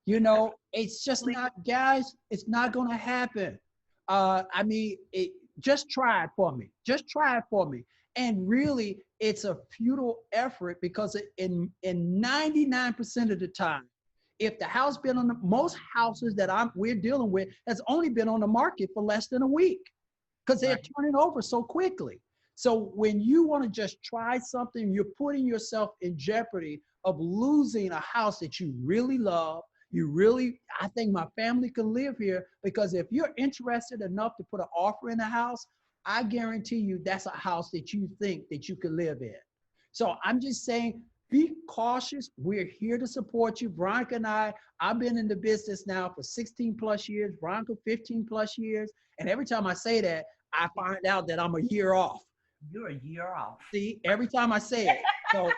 You know, it's just not, guys, it's not going to happen. I mean, just try it for me. Just try it for me. And really, it's a futile effort, because in 99% of the time, if the house been on most houses that we're dealing with has only been on the market for less than a week, because they're turning over so quickly. So when you want to just try something, you're putting yourself in jeopardy of losing a house that you really love. I think my family can live here, because if you're interested enough to put an offer in a house, I guarantee you that's a house that you think that you can live in. So I'm just saying, be cautious. We're here to support you. Veronica and I've been in the business now for 16 plus years, Veronica 15 plus years. And every time I say that, I find out that I'm a year off. You're a year off. See, every time I say it. So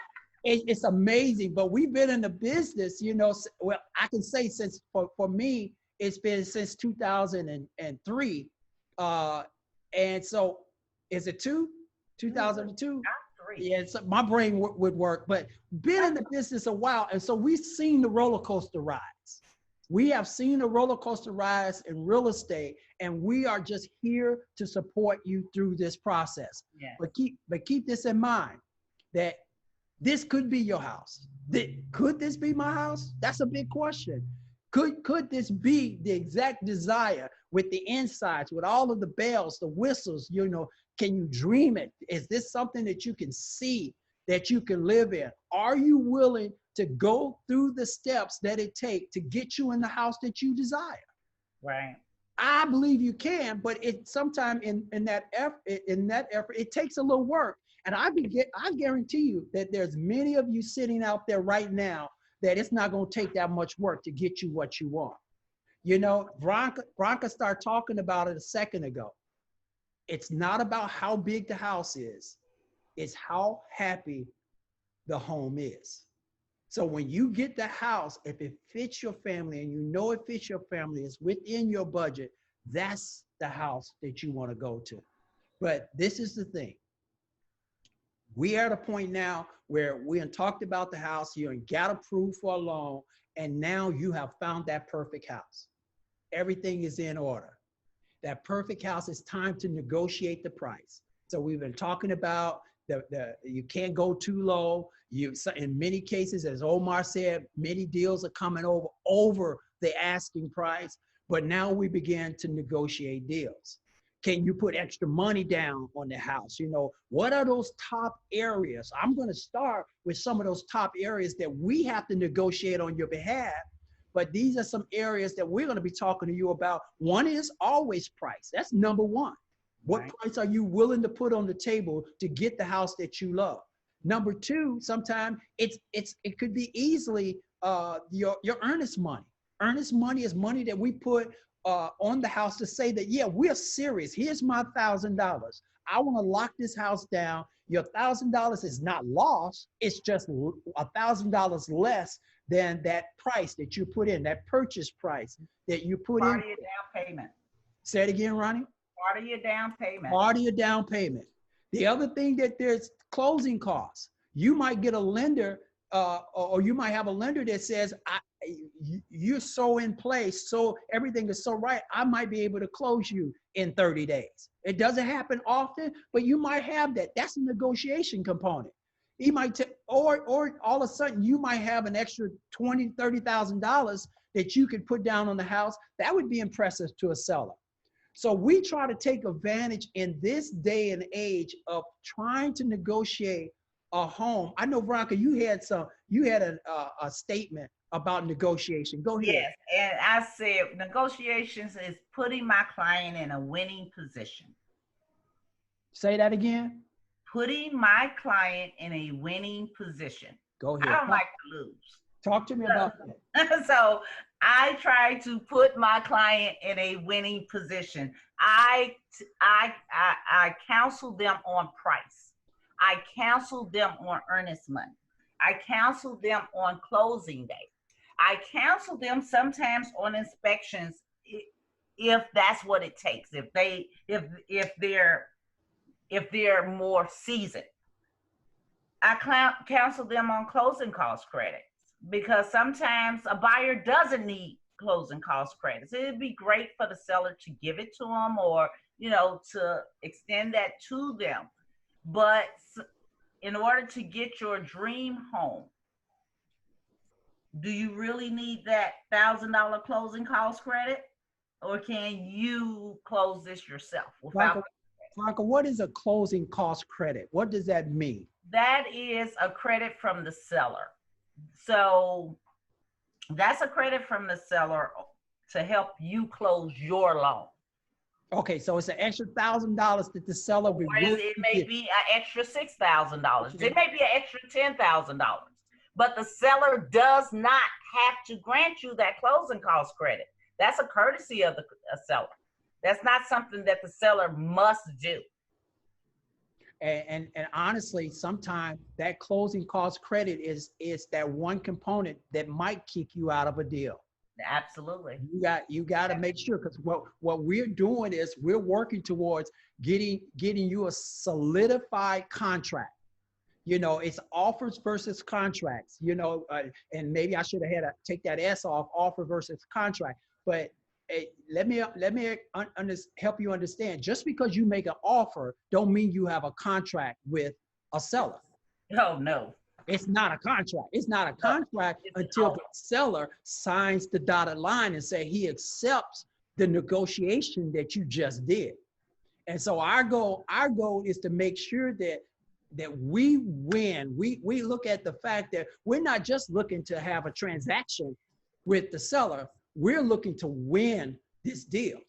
it's amazing, but we've been in the business, you know, well, I can say since, for me, it's been since 2003. And so Is it 2002? Not 3. Yeah, so my brain would work, but been in the business a while. And so we've seen the roller coaster rides. We have seen the roller coaster rides in real estate, and we are just here to support you through this process. Yes. But keep this in mind, that this could be your house. Could this be my house? That's a big question. Could this be the exact desire with the insides, with all of the bells, the whistles, you know, can you dream it? Is this something that you can see, that you can live in? Are you willing to go through the steps that it takes to get you in the house that you desire? Right. I believe you can, but it sometimes in that effort, it takes a little work. And I guarantee you that there's many of you sitting out there right now that it's not going to take that much work to get you what you want. You know, Veronica started talking about it a second ago. It's not about how big the house is. It's how happy the home is. So when you get the house, if it fits your family and you know it fits your family, it's within your budget, that's the house that you want to go to. But this is the thing. We are at a point now where we have talked about the house, you got approved for a loan, and now you have found that perfect house. Everything is in order. That perfect house, it's time to negotiate the price. So we've been talking about you can't go too low. In many cases, as Omar said, many deals are coming over the asking price, but now we begin to negotiate deals. Can you put extra money down on the house? You know, what are those top areas? I'm going to start with some of those top areas that we have to negotiate on your behalf. But these are some areas that we're going to be talking to you about. One is always price. That's number one. What Right. price are you willing to put on the table to get the house that you love? Number two, sometimes it could be easily your earnest money. Earnest money is money that we put on the house to say that, yeah, we're serious. Here's my $1,000. I want to lock this house down. Your $1,000 is not lost. It's just $1,000 less than that price that you put in, that purchase price that you put in. Part of your down payment. Say it again, Ronnie. Part of your down payment. Part of your down payment. The other thing that there's closing costs. You might get a lender or you might have a lender that says, you're so in place, so everything is so right, I might be able to close you in 30 days. It doesn't happen often, but you might have that. That's a negotiation component. He might or all of a sudden you might have an extra $20,000, $30,000 that you could put down on the house. That would be impressive to a seller. So we try to take advantage in this day and age of trying to negotiate a home. I know, Veronica, you had a statement about negotiation. Go ahead. Yes, and I said negotiations is putting my client in a winning position. Say that again. Putting my client in a winning position. Go ahead. I don't like to lose. Talk to me about that. So I try to put my client in a winning position. I counsel them on price. I counsel them on earnest money. I counsel them on closing day. I counsel them sometimes on inspections if that's what it takes. If they're more seasoned. I counsel them on closing cost credits because sometimes a buyer doesn't need closing cost credits. It'd be great for the seller to give it to them or, you know, to extend that to them. But in order to get your dream home, do you really need that $1,000 closing cost credit? Or can you close this yourself without? Michael, what is a closing cost credit? What does that mean? That is a credit from the seller. So that's a credit from the seller to help you close your loan. Okay, so it's an extra $1,000 that the seller will. It may be an extra $6,000. It may be an extra $10,000. But the seller does not have to grant you that closing cost credit. That's a courtesy of the seller. That's not something that the seller must do. And honestly, sometimes that closing cost credit is that one component that might kick you out of a deal. Absolutely. You got to make sure, because what we're doing is we're working towards getting you a solidified contract. You know, it's offers versus contracts. You know, and maybe I should have had to take that S off, offer versus contract. But let me help you understand. Just because you make an offer, don't mean you have a contract with a seller. Oh, no. It's not a contract. It's not a contract until the seller signs the dotted line and say he accepts the negotiation that you just did. And so our goal is to make sure that we win. We look at the fact that we're not just looking to have a transaction with the seller. We're looking to win this deal.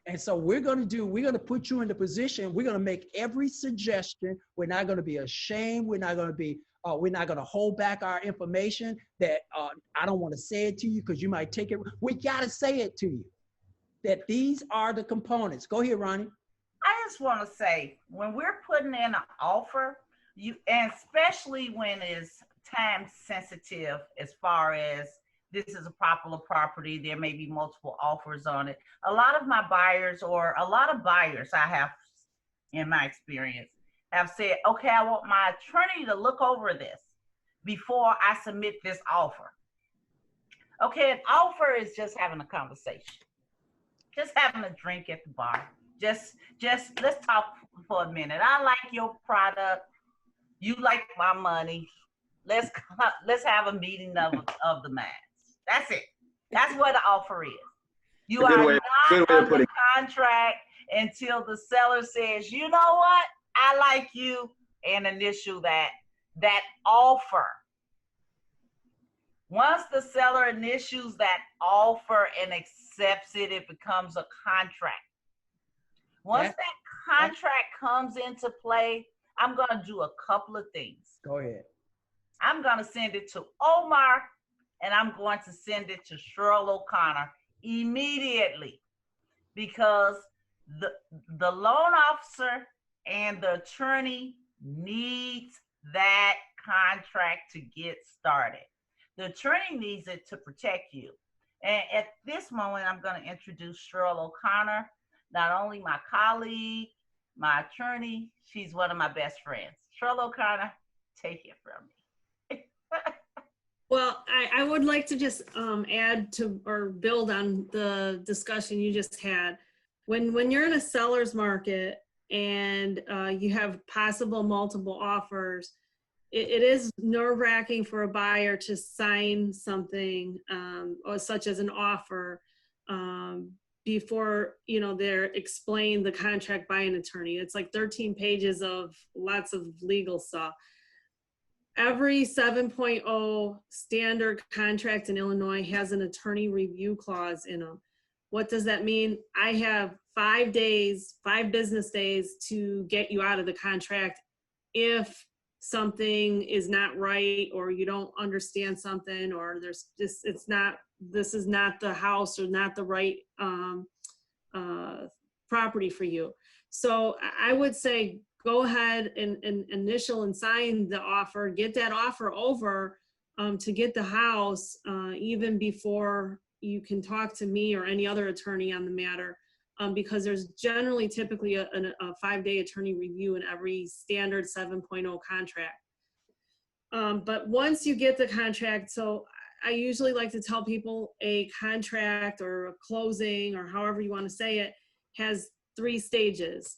And so we're going to put you in the position. We're going to make every suggestion. We're not going to be ashamed. We're not going to hold back our information that I don't want to say it to you because you might take it. We got to say it to you that these are the components. Go ahead, Ronnie. I just want to say, when we're putting in an offer, and especially when it's time sensitive, as far as this is a popular property, there may be multiple offers on it. A lot of buyers I have, in my experience, have said, okay, I want my attorney to look over this before I submit this offer. Okay, an offer is just having a conversation, just having a drink at the bar. Just let's talk for a minute. I like your product. You like my money. Let's have a meeting of the minds. That's it. That's what the offer is. You are not under contract until the seller says, you know what? I like you, and initial that offer. Once the seller initials that offer and accepts it, it becomes a contract. Once that contract comes into play, I'm going to do a couple of things. Go ahead. I'm going to send it to Omar, and I'm going to send it to Sherrill O'Conner immediately, because the loan officer and the attorney needs that contract to get started. The attorney needs it to protect you. And at this moment, I'm going to introduce Sherrill O'Conner, not only my colleague, my attorney, she's one of my best friends. Sherrill O'Conner, take it from me. Well, I would like to just add to or build on the discussion you just had. When you're in a seller's market and you have possible multiple offers, it is nerve-wracking for a buyer to sign something or such as an offer before they're explained the contract by an attorney. It's like 13 pages of lots of legal stuff. Every 7.0 standard contract in Illinois has an attorney review clause in them. What does that mean? I have 5 business days to get you out of the contract if something is not right, or you don't understand something, or this is not the house or not the right property for you. So I would say go ahead and initial and sign the offer, get that offer over to get the house even before you can talk to me or any other attorney on the matter, because there's typically a 5-day attorney review in every standard 7.0 contract. But once you get the contract, so I usually like to tell people a contract or a closing, or however you want to say it, has 3 stages.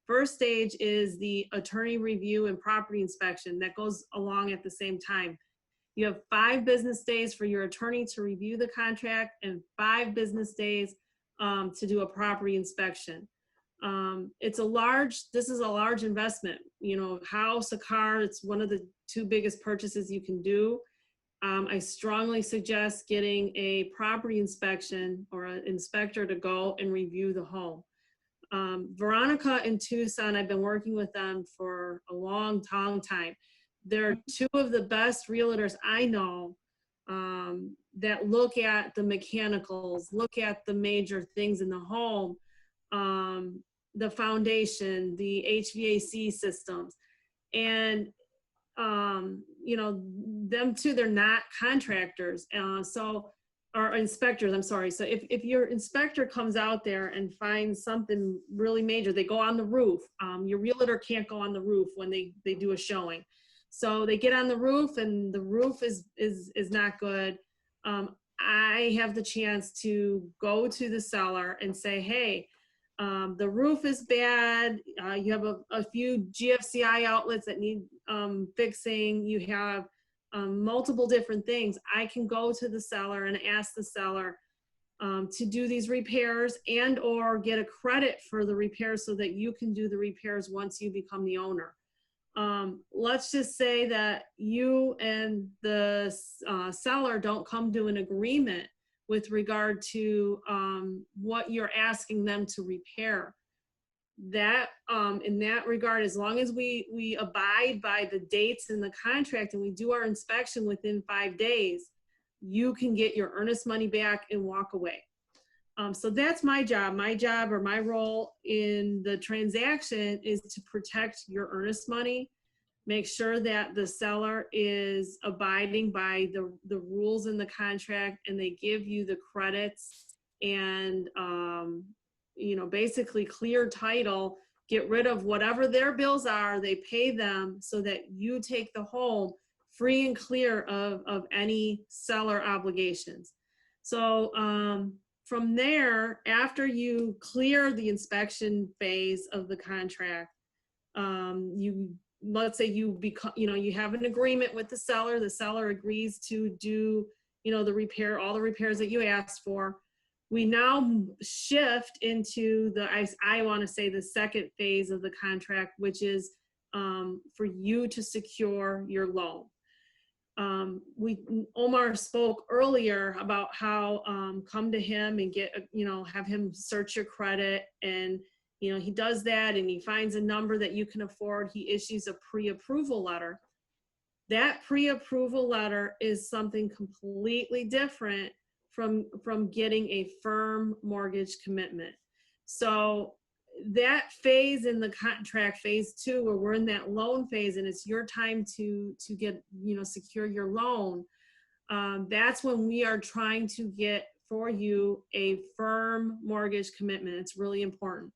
First stage is the attorney review and property inspection that goes along at the same time. You have 5 business days for your attorney to review the contract and 5 business days to do a property inspection. This is a large investment, house, a car. It's one of the 2 biggest purchases you can do. I strongly suggest getting a property inspection or an inspector to go and review the home. Veronica in Tucson, I've been working with them for a long time. They're 2 of the best realtors I know that look at the mechanicals, look at the major things in the home, the foundation, the HVAC systems. And, them 2, they're not contractors. So or inspectors, I'm sorry. So if your inspector comes out there and finds something really major, they go on the roof. Your realtor can't go on the roof when they do a showing. So they get on the roof and the roof is not good. I have the chance to go to the seller and say, hey, the roof is bad. You have a few GFCI outlets that need fixing. You have multiple different things. I can go to the seller and ask the seller to do these repairs and or get a credit for the repairs so that you can do the repairs once you become the owner. Let's just say that you and the seller don't come to an agreement with regard to what you're asking them to repair. That in that regard, as long as we abide by the dates in the contract and we do our inspection within 5 days, you can get your earnest money back and walk away. So that's my job. My job or my role in the transaction is to protect your earnest money, make sure that the seller is abiding by the rules in the contract and they give you the credits and you know, basically clear title, get rid of whatever their bills are, they pay them so that you take the home free and clear of any seller obligations. So from there, after you clear the inspection phase of the contract, let's say you become, you know, you have an agreement with the seller agrees to do, you know, the repair, all the repairs that you asked for. We now shift into the, I want to say the second phase of the contract, which is for you to secure your loan. Omar spoke earlier about how come to him and get, you know, have him search your credit, and you know, he does that and he finds a number that you can afford. He issues a pre-approval letter. That pre-approval letter is something completely different from getting a firm mortgage commitment. So that phase in the contract, phase 2, where we're in that loan phase and it's your time to get, you know, secure your loan, that's when we are trying to get for you a firm mortgage commitment. It's really important.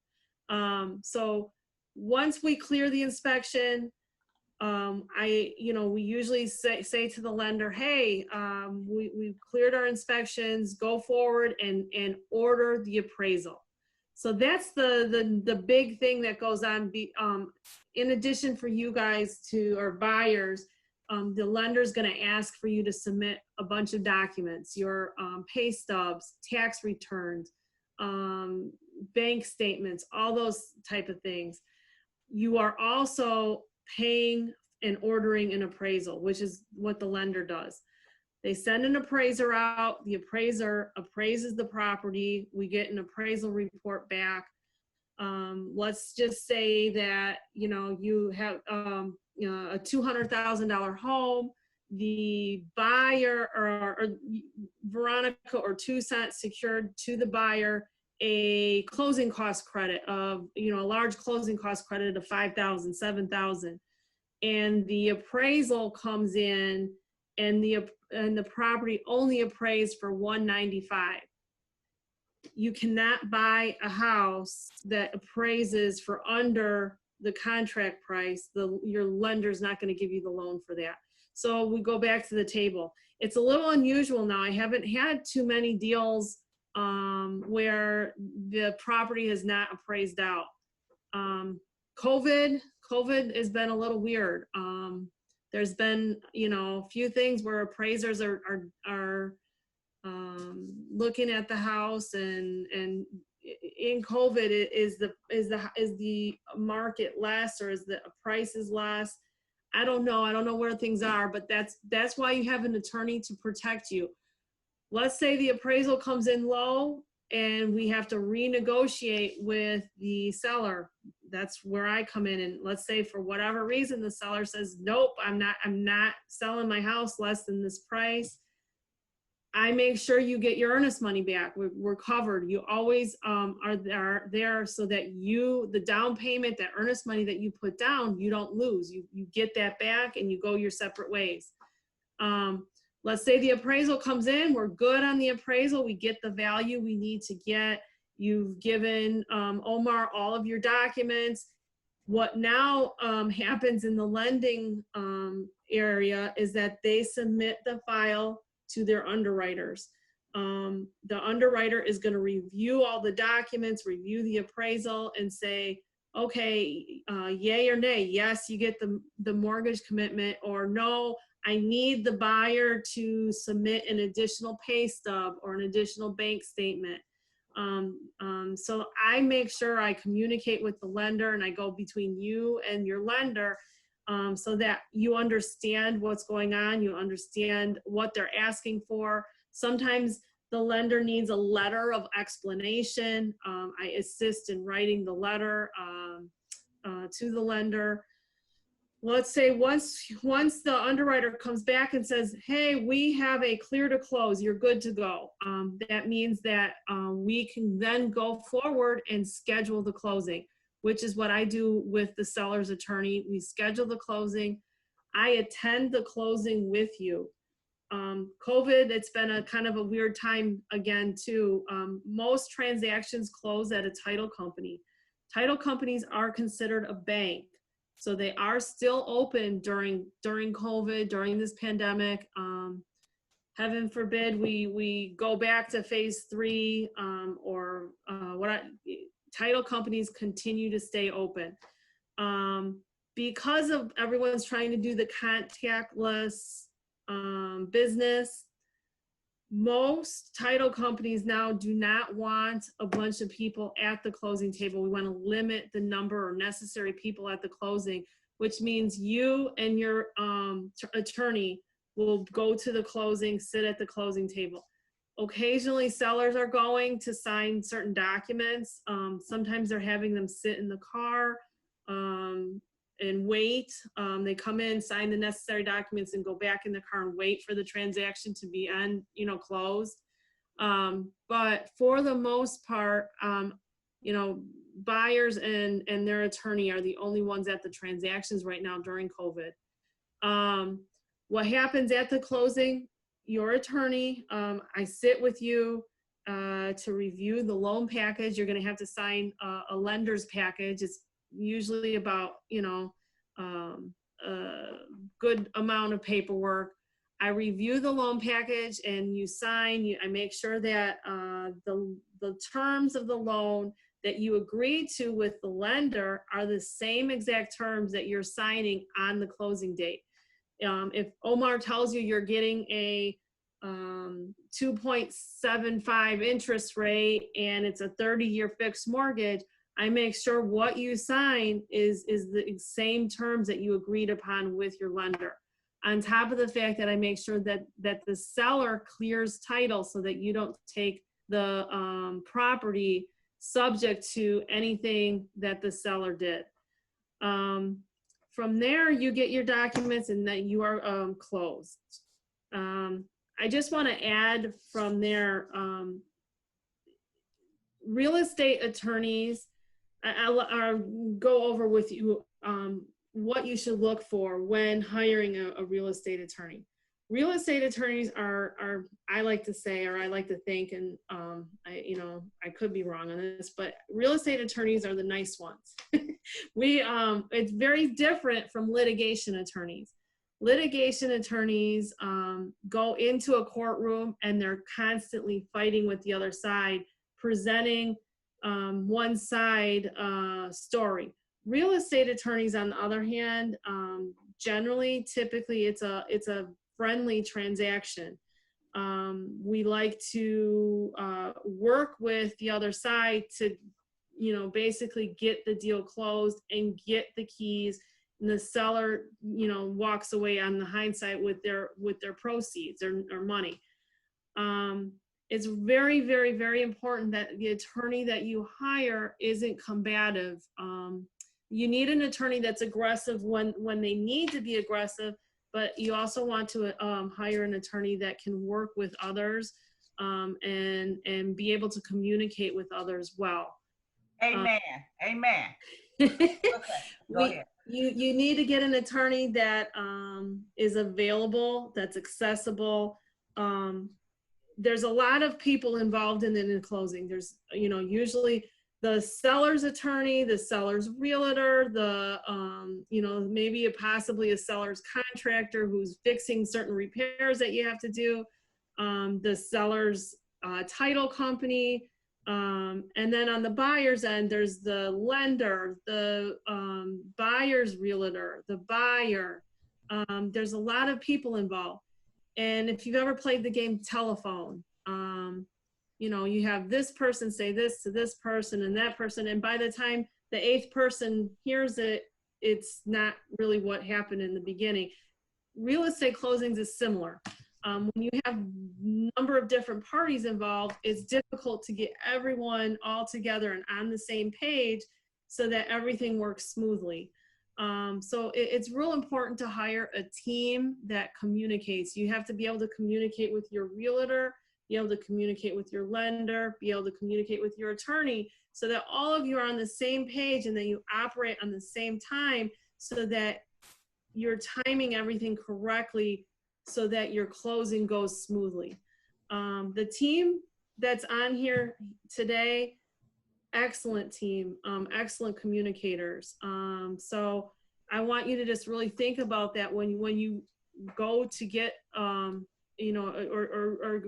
So once we clear the inspection, we usually say to the lender, hey, we've cleared our inspections, go forward and order the appraisal. So that's the big thing that goes on. In addition for you guys or buyers, the lender's going to ask for you to submit a bunch of documents, your pay stubs, tax returns, bank statements, all those type of things. You are also paying and ordering an appraisal, which is what the lender does. They send an appraiser out, the appraiser appraises the property, we get an appraisal report back. Let's just say that, you know, you have a $200,000 home, the buyer or Veronica or Toussaint secured to the buyer a closing cost credit of, you know, a large closing cost credit of $5,000, $7,000. And the appraisal comes in and the property only appraised for $195. You cannot buy a house that appraises for under the contract price. Your lender's not going to give you the loan for that. So we go back to the table. It's a little unusual now. I haven't had too many deals where the property has not appraised out. COVID has been a little weird. There's been, you know, a few things where appraisers are looking at the house, and in COVID is the market less, or is the price is less? I don't know where things are, but that's why you have an attorney to protect you. Let's say the appraisal comes in low and we have to renegotiate with the seller. That's where I come in. And let's say for whatever reason, the seller says, nope, I'm not selling my house less than this price. I make sure you get your earnest money back. We're covered. You always are there so that the down payment, that earnest money that you put down, you don't lose. You get that back and you go your separate ways. let's say the appraisal comes in, we're good on the appraisal, we get the value we need to get. You've given Omar all of your documents. What now happens in the lending area is that they submit the file to their underwriters. The underwriter is going to review all the documents, review the appraisal, and say, okay, yay or nay, yes, you get the mortgage commitment, or no, I need the buyer to submit an additional pay stub or an additional bank statement. So I make sure I communicate with the lender, and I go between you and your lender, so that you understand what's going on, you understand what they're asking for. Sometimes the lender needs a letter of explanation. I assist in writing the letter to the lender. Let's say once the underwriter comes back and says, hey, we have a clear to close, you're good to go. That means that we can then go forward and schedule the closing, which is what I do with the seller's attorney. We schedule the closing. I attend the closing with you. COVID, it's been a kind of a weird time again too. Most transactions close at a title company. Title companies are considered a bank. So they are still open during COVID, during this pandemic. Heaven forbid we go back to phase 3, title companies continue to stay open. Because of everyone's trying to do the contactless business, most title companies now do not want a bunch of people at the closing table. We want to limit the number of necessary people at the closing, which means you and your attorney will go to the closing, sit at the closing table. Occasionally sellers are going to sign certain documents. Sometimes they're having them sit in the car and wait. They come in, sign the necessary documents, and go back in the car and wait for the transaction to be closed. But for the most part, buyers and their attorney are the only ones at the transactions right now during COVID. What happens at the closing? Your attorney, I sit with you to review the loan package. You're going to have to sign a lender's package. It's usually about a good amount of paperwork. I review the loan package and you sign. I make sure that the terms of the loan that you agreed to with the lender are the same exact terms that you're signing on the closing date. If Omar tells you you're getting a 2.75 interest rate and it's a 30-year fixed mortgage, I make sure what you sign is the same terms that you agreed upon with your lender. On top of the fact that I make sure that the seller clears title so that you don't take the property subject to anything that the seller did. From there, you get your documents and then you are closed. I just want to add from there, real estate attorneys, I'll go over with you what you should look for when hiring a real estate attorney. Real estate attorneys are I like to say, or I like to think, and I could be wrong on this, but real estate attorneys are the nice ones. It's very different from litigation attorneys. Litigation attorneys go into a courtroom and they're constantly fighting with the other side, presenting one side story. Real estate attorneys, on the other hand, typically it's a friendly transaction. We like to work with the other side to, basically get the deal closed and get the keys, and the seller, walks away on the hindsight with their proceeds or money. It's very, very, very important that the attorney that you hire isn't combative. You need an attorney that's aggressive when they need to be aggressive, but you also want to hire an attorney that can work with others and be able to communicate with others well. Amen. Amen. Go ahead. You need to get an attorney that is available, that's accessible. There's a lot of people involved in the closing. There's, usually the seller's attorney, the seller's realtor, the, maybe possibly a seller's contractor who's fixing certain repairs that you have to do, the seller's title company. And then on the buyer's end, there's the lender, the buyer's realtor, the buyer. There's a lot of people involved. And if you've ever played the game telephone, you have this person say this to this person and that person. And by the time the 8th person hears it, it's not really what happened in the beginning. Real estate closings is similar. When you have a number of different parties involved, it's difficult to get everyone all together and on the same page so that everything works smoothly. So it's real important to hire a team that communicates. You have to be able to communicate with your realtor, be able to communicate with your lender, be able to communicate with your attorney, so that all of you are on the same page and that you operate on the same time, so that you're timing everything correctly so that your closing goes smoothly. The team that's on here today, excellent team, excellent communicators. So I want you to just really think about that when you go to get, or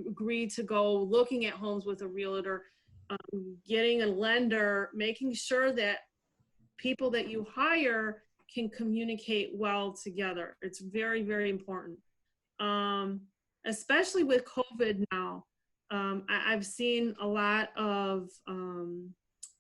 agree to go looking at homes with a realtor, getting a lender, making sure that people that you hire can communicate well together. It's very, very important. Especially with COVID now. I've seen a lot of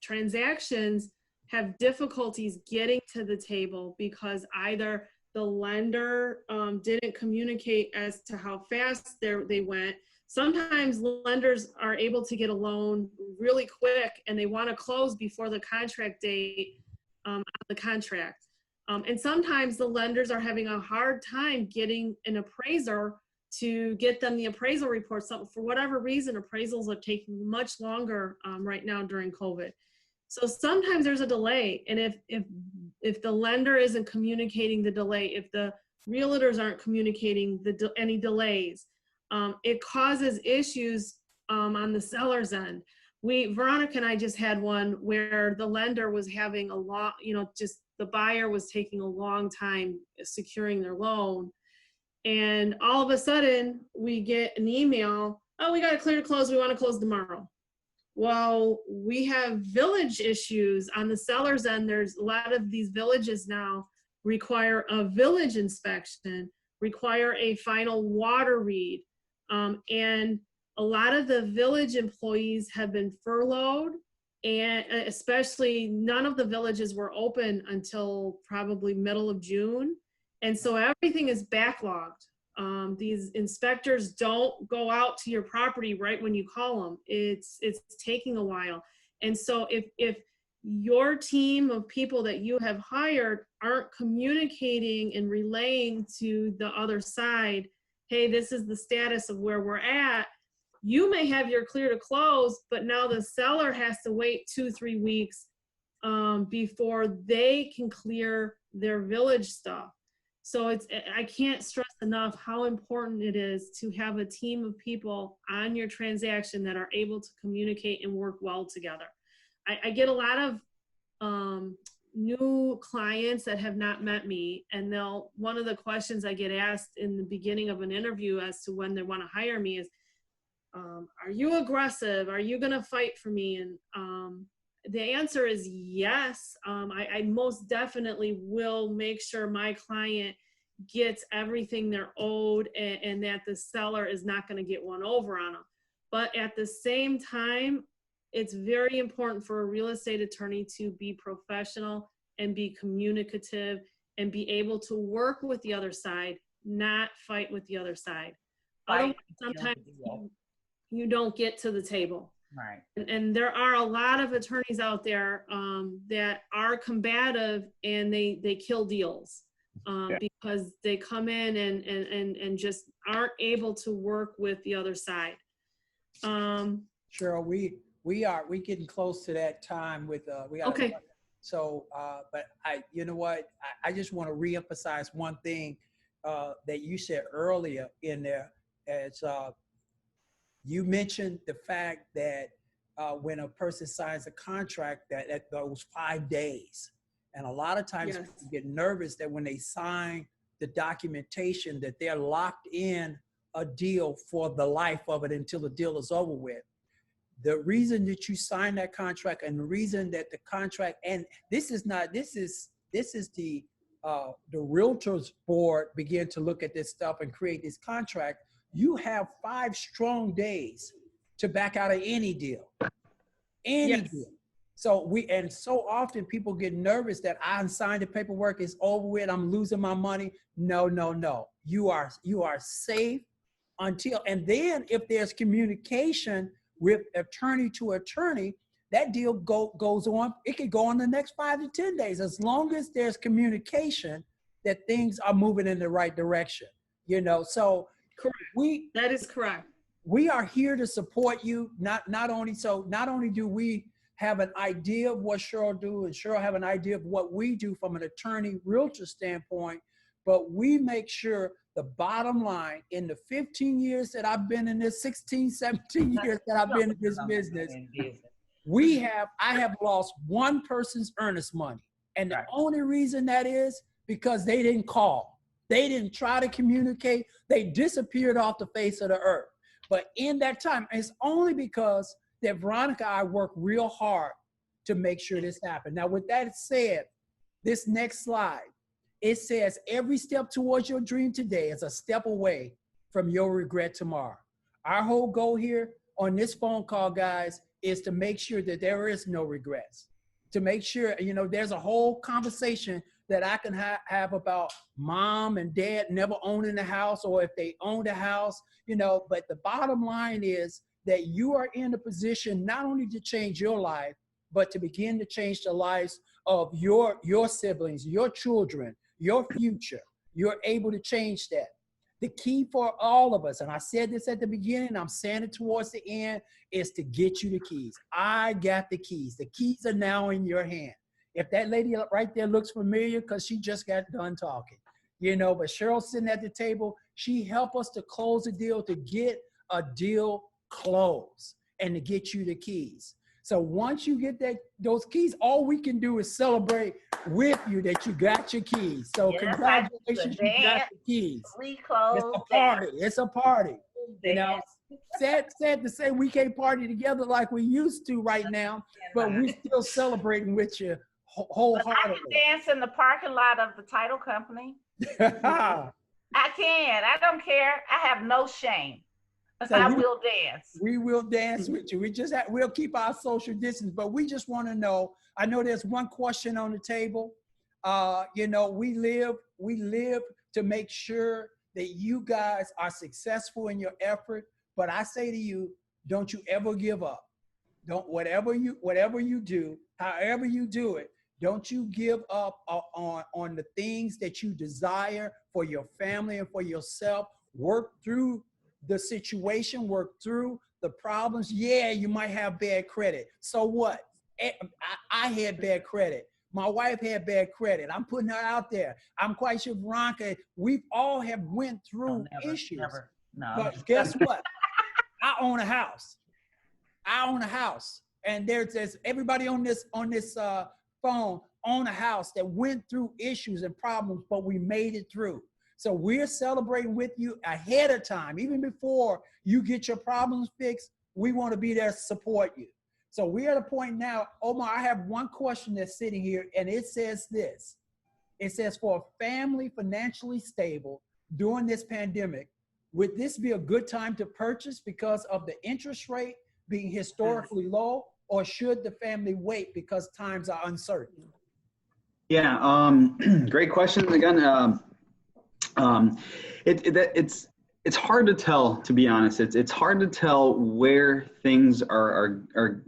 transactions have difficulties getting to the table because either the lender didn't communicate as to how fast they went. Sometimes lenders are able to get a loan really quick and they want to close before the contract date on the contract. And sometimes the lenders are having a hard time getting an appraiser to get them the appraisal report. So for whatever reason, appraisals are taking much longer right now during COVID. So sometimes there's a delay. And if the lender isn't communicating the delay, if the realtors aren't communicating any delays, it causes issues on the seller's end. Veronica and I just had one where the lender was having a lot, just the buyer was taking a long time securing their loan. And all of a sudden we get an email, oh, we got to clear to close. We want to close tomorrow. Well, we have village issues on the seller's end. There's a lot of these villages now require a village inspection, require a final water read. And a lot of the village employees have been furloughed, and especially none of the villages were open until probably middle of June. And so everything is backlogged. These inspectors don't go out to your property right when you call them. It's taking a while. And so if your team of people that you have hired aren't communicating and relaying to the other side, hey, this is the status of where we're at, you may have your clear to close, but now the seller has to wait 2-3 weeks before they can clear their village stuff. So I can't stress enough how important it is to have a team of people on your transaction that are able to communicate and work well together. I get a lot of new clients that have not met me, and one of the questions I get asked in the beginning of an interview as to when they want to hire me is, are you aggressive? Are you going to fight for me? And the answer is yes. I most definitely will make sure my client gets everything they're owed, and that the seller is not going to get one over on them. But at the same time, it's very important for a real estate attorney to be professional and be communicative and be able to work with the other side, not fight with the other side. Otherwise, sometimes you don't get to the table. Right. And there are a lot of attorneys out there that are combative, and they kill deals because they come in and just aren't able to work with the other side. Sherrill, we getting close to that time with we got okay. So, but you know what? I just want to reemphasize one thing that you said earlier in there. As you mentioned the fact that when a person signs a contract, that goes 5 days, and a lot of times Yes. people get nervous that when they sign the documentation that they're locked in a deal for the life of it until the deal is over with. The reason that you sign that contract, and the reason that the contract, and this is the realtors board begin to look at this stuff and create this contract. You have 5 strong days to back out of any deal, Yes. deal. So so often people get nervous that I signed the paperwork, it's over with, I'm losing my money. No, no, no. You are safe until, and then if there's communication with attorney to attorney, that deal goes on. It could go on the next 5 to 10 days, as long as there's communication that things are moving in the right direction. You know, so Correct. That is correct. We are here to support you. Not only do we have an idea of what Sherrill do, and Sherrill have an idea of what we do from an attorney realtor standpoint, but we make sure the bottom line, in the 15 years that I've been in this, 16, 17 years that I've been in this business, I have lost one person's earnest money. And the only reason that is because they didn't call. They didn't try to communicate. They disappeared off the face of the earth. But in that time, it's only because that Veronica and I worked real hard to make sure this happened. Now, with that said, this next slide, it says every step towards your dream today is a step away from your regret tomorrow. Our whole goal here on this phone call, guys, is to make sure that there is no regrets. To make sure, you know, there's a whole conversation that I can have about mom and dad never owning a house, or if they owned a house, you know, but the bottom line is that you are in a position not only to change your life, but to begin to change the lives of your siblings, your children, your future. You're able to change that. The key for all of us, and I said this at the beginning, I'm saying it towards the end, is to get you the keys. I got the keys. The keys are now in your hand. If that lady right there looks familiar, because she just got done talking, you know, but Sherrill's sitting at the table, she helped us to close the deal, to get a deal closed, and to get you the keys. So once you get those keys, all we can do is celebrate with you that you got your keys. So congratulations, you got the keys. It's a party. It's a party. You know, sad to say we can't party together like we used to right now, but we're still celebrating with you wholeheartedly. I can dance in the parking lot of the title company. I can. I don't care. I have no shame. So I will dance. We will dance with you. We'll keep our social distance, but we just want to know. I know there's one question on the table. You know, we live to make sure that you guys are successful in your effort. But I say to you, don't you ever give up. Don't whatever you do, however you do it, don't you give up on the things that you desire for your family and for yourself. Work through the situation, work through the problems. Yeah, you might have bad credit. So what? I had bad credit. My wife had bad credit. I'm putting her out there. I'm quite sure Veronica, we've all have went through issues. No. But guess what? I own a house. And there's everybody on this phone own a house that went through issues and problems, but we made it through. So we're celebrating with you ahead of time. Even before you get your problems fixed, we want to be there to support you. So we're at a point now, Omar, I have one question that's sitting here, and it says this. It says, for a family financially stable during this pandemic, would this be a good time to purchase because of the interest rate being historically low, or should the family wait because times are uncertain? Yeah, great question again. It's hard to tell, to be honest. It's hard to tell where things are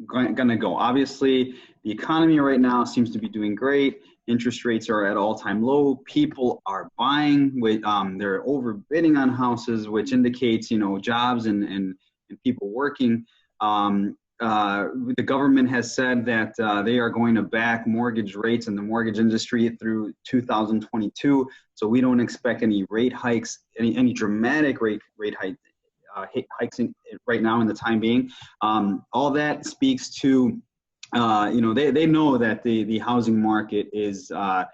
going to go. Obviously, the economy right now seems to be doing great. Interest rates are at all-time low. People are buying with they're overbidding on houses, which indicates, you know, jobs and people working. the government has said that they are going to back mortgage rates in the mortgage industry through 2022. So we don't expect any rate hikes, any dramatic rate hikes right now in the time being. All that speaks to, they know that the housing market is the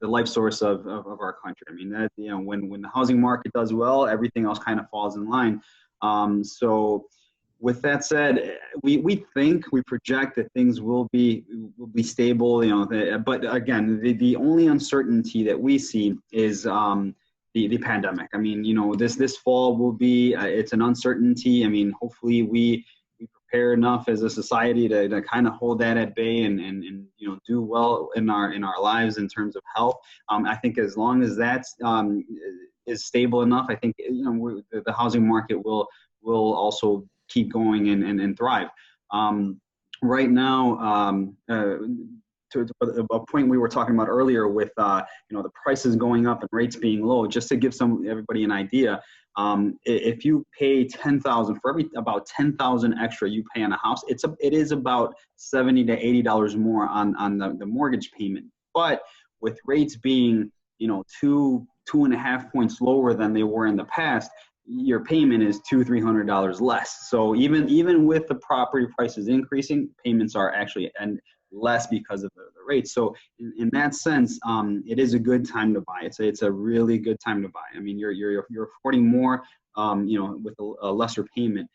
life source of our country. I mean, that, when the housing market does well, everything else kind of falls in line. So with that said, we project that things will be stable, but again, the only uncertainty that we see is the pandemic. I mean, this fall will be, it's an uncertainty. I mean, hopefully we prepare enough as a society to kind of hold that at bay and do well in our lives in terms of health. I think as long as that's is stable enough, I think the housing market will also keep going and thrive. Right now, to a point we were talking about earlier with the prices going up and rates being low, just to give everybody an idea, if you pay $10,000 for about $10,000 extra you pay on a house, it is about $70 to $80 more on the mortgage payment. But with rates being 2.5 points lower than they were in the past, your payment is $200-300 less. So even with the property prices increasing, payments are actually less because of the rates. So in that sense, it is a good time to buy. It's a really good time to buy. I mean, you're affording more, with a lesser payment.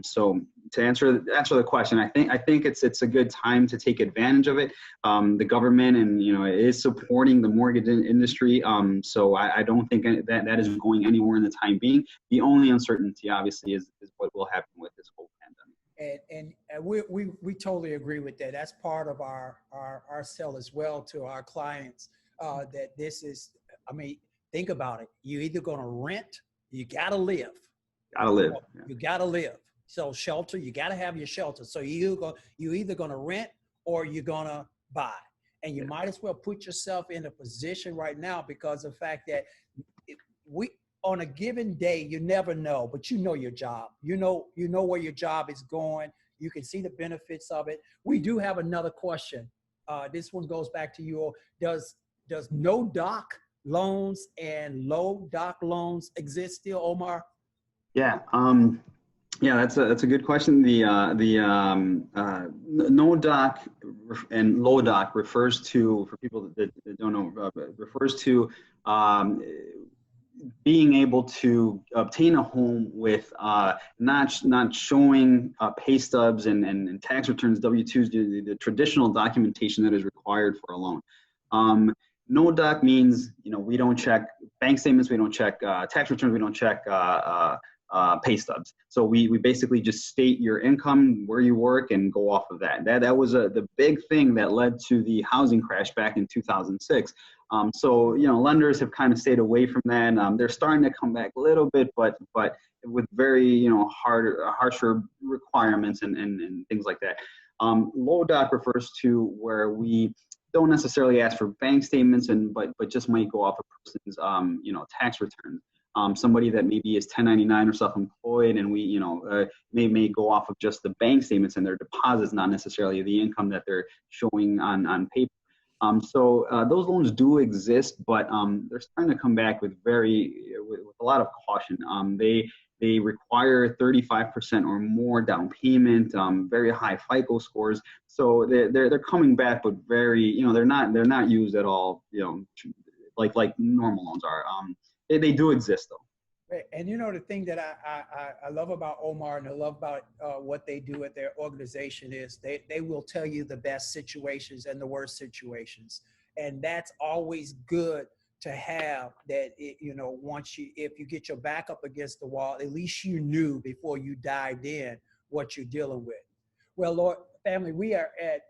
So to answer the question, I think it's a good time to take advantage of it. The government is supporting the mortgage industry. So I don't think that is going anywhere in the time being. The only uncertainty, obviously, is what will happen with this whole pandemic. And we totally agree with that. That's part of our sell as well to our clients, that this is, I mean, think about it. You're either going to rent, you got to live. Gotta live. You gotta live. So shelter, you gotta have your shelter. So you're either gonna rent or you're gonna buy. And you might as well put yourself in a position right now, because of the fact that on a given day, you never know, but you know your job. You know where your job is going. You can see the benefits of it. We do have another question. This one goes back to you. Does no doc loans and low doc loans exist still, Omar? Yeah, that's a good question. The no doc and low doc refers to, for people that don't know, refers to being able to obtain a home with not showing pay stubs and tax returns, W-2s, the traditional documentation that is required for a loan. No doc means we don't check bank statements, we don't check tax returns, we don't check pay stubs. So we basically just state your income, where you work, and go off of that. That was the big thing that led to the housing crash back in 2006. So lenders have kind of stayed away from that. They're starting to come back a little bit, but with very harsher requirements and things like that. Low doc refers to where we don't necessarily ask for bank statements but just might go off a person's tax returns. Somebody that maybe is 1099 or self-employed, and we may go off of just the bank statements and their deposits, not necessarily the income that they're showing on paper. So those loans do exist, but they're starting to come back with a lot of caution. They require 35% or more down payment, very high FICO scores. So they're coming back, but very they're not used at all. Like normal loans are. They do exist though. And the thing that I love about Omar and I love about what they do at their organization is they will tell you the best situations and the worst situations. And that's always good to have, that if you get your back up against the wall, at least you knew before you dived in what you're dealing with. Well, Lord, family, we are at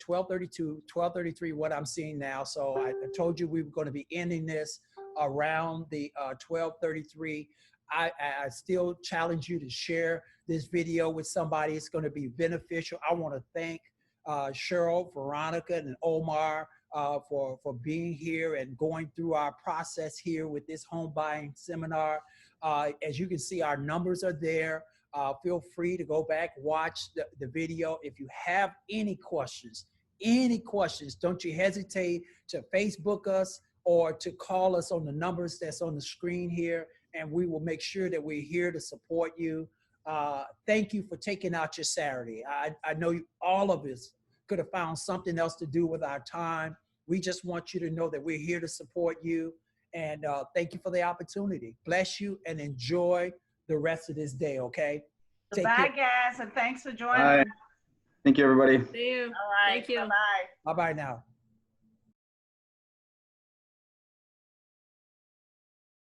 12:33, what I'm seeing now. So I told you we were going to be ending this around the 12:33. I still challenge you to share this video with somebody. It's going to be beneficial. I want to thank Sherrill, Veronica, and Omar for being here and going through our process here with this home buying seminar. As you can see, our numbers are there. Feel free to go back, watch the video. If you have any questions, don't you hesitate to Facebook us or to call us on the numbers that's on the screen here, and we will make sure that we're here to support you. Thank you for taking out your Saturday. I know all of us could have found something else to do with our time. We just want you to know that we're here to support you. And thank you for the opportunity. Bless you and enjoy the rest of this day, okay? Bye, guys, and thanks for joining. Bye. Thank you, everybody. See you. All right. Thank you. Bye-bye. Bye-bye now.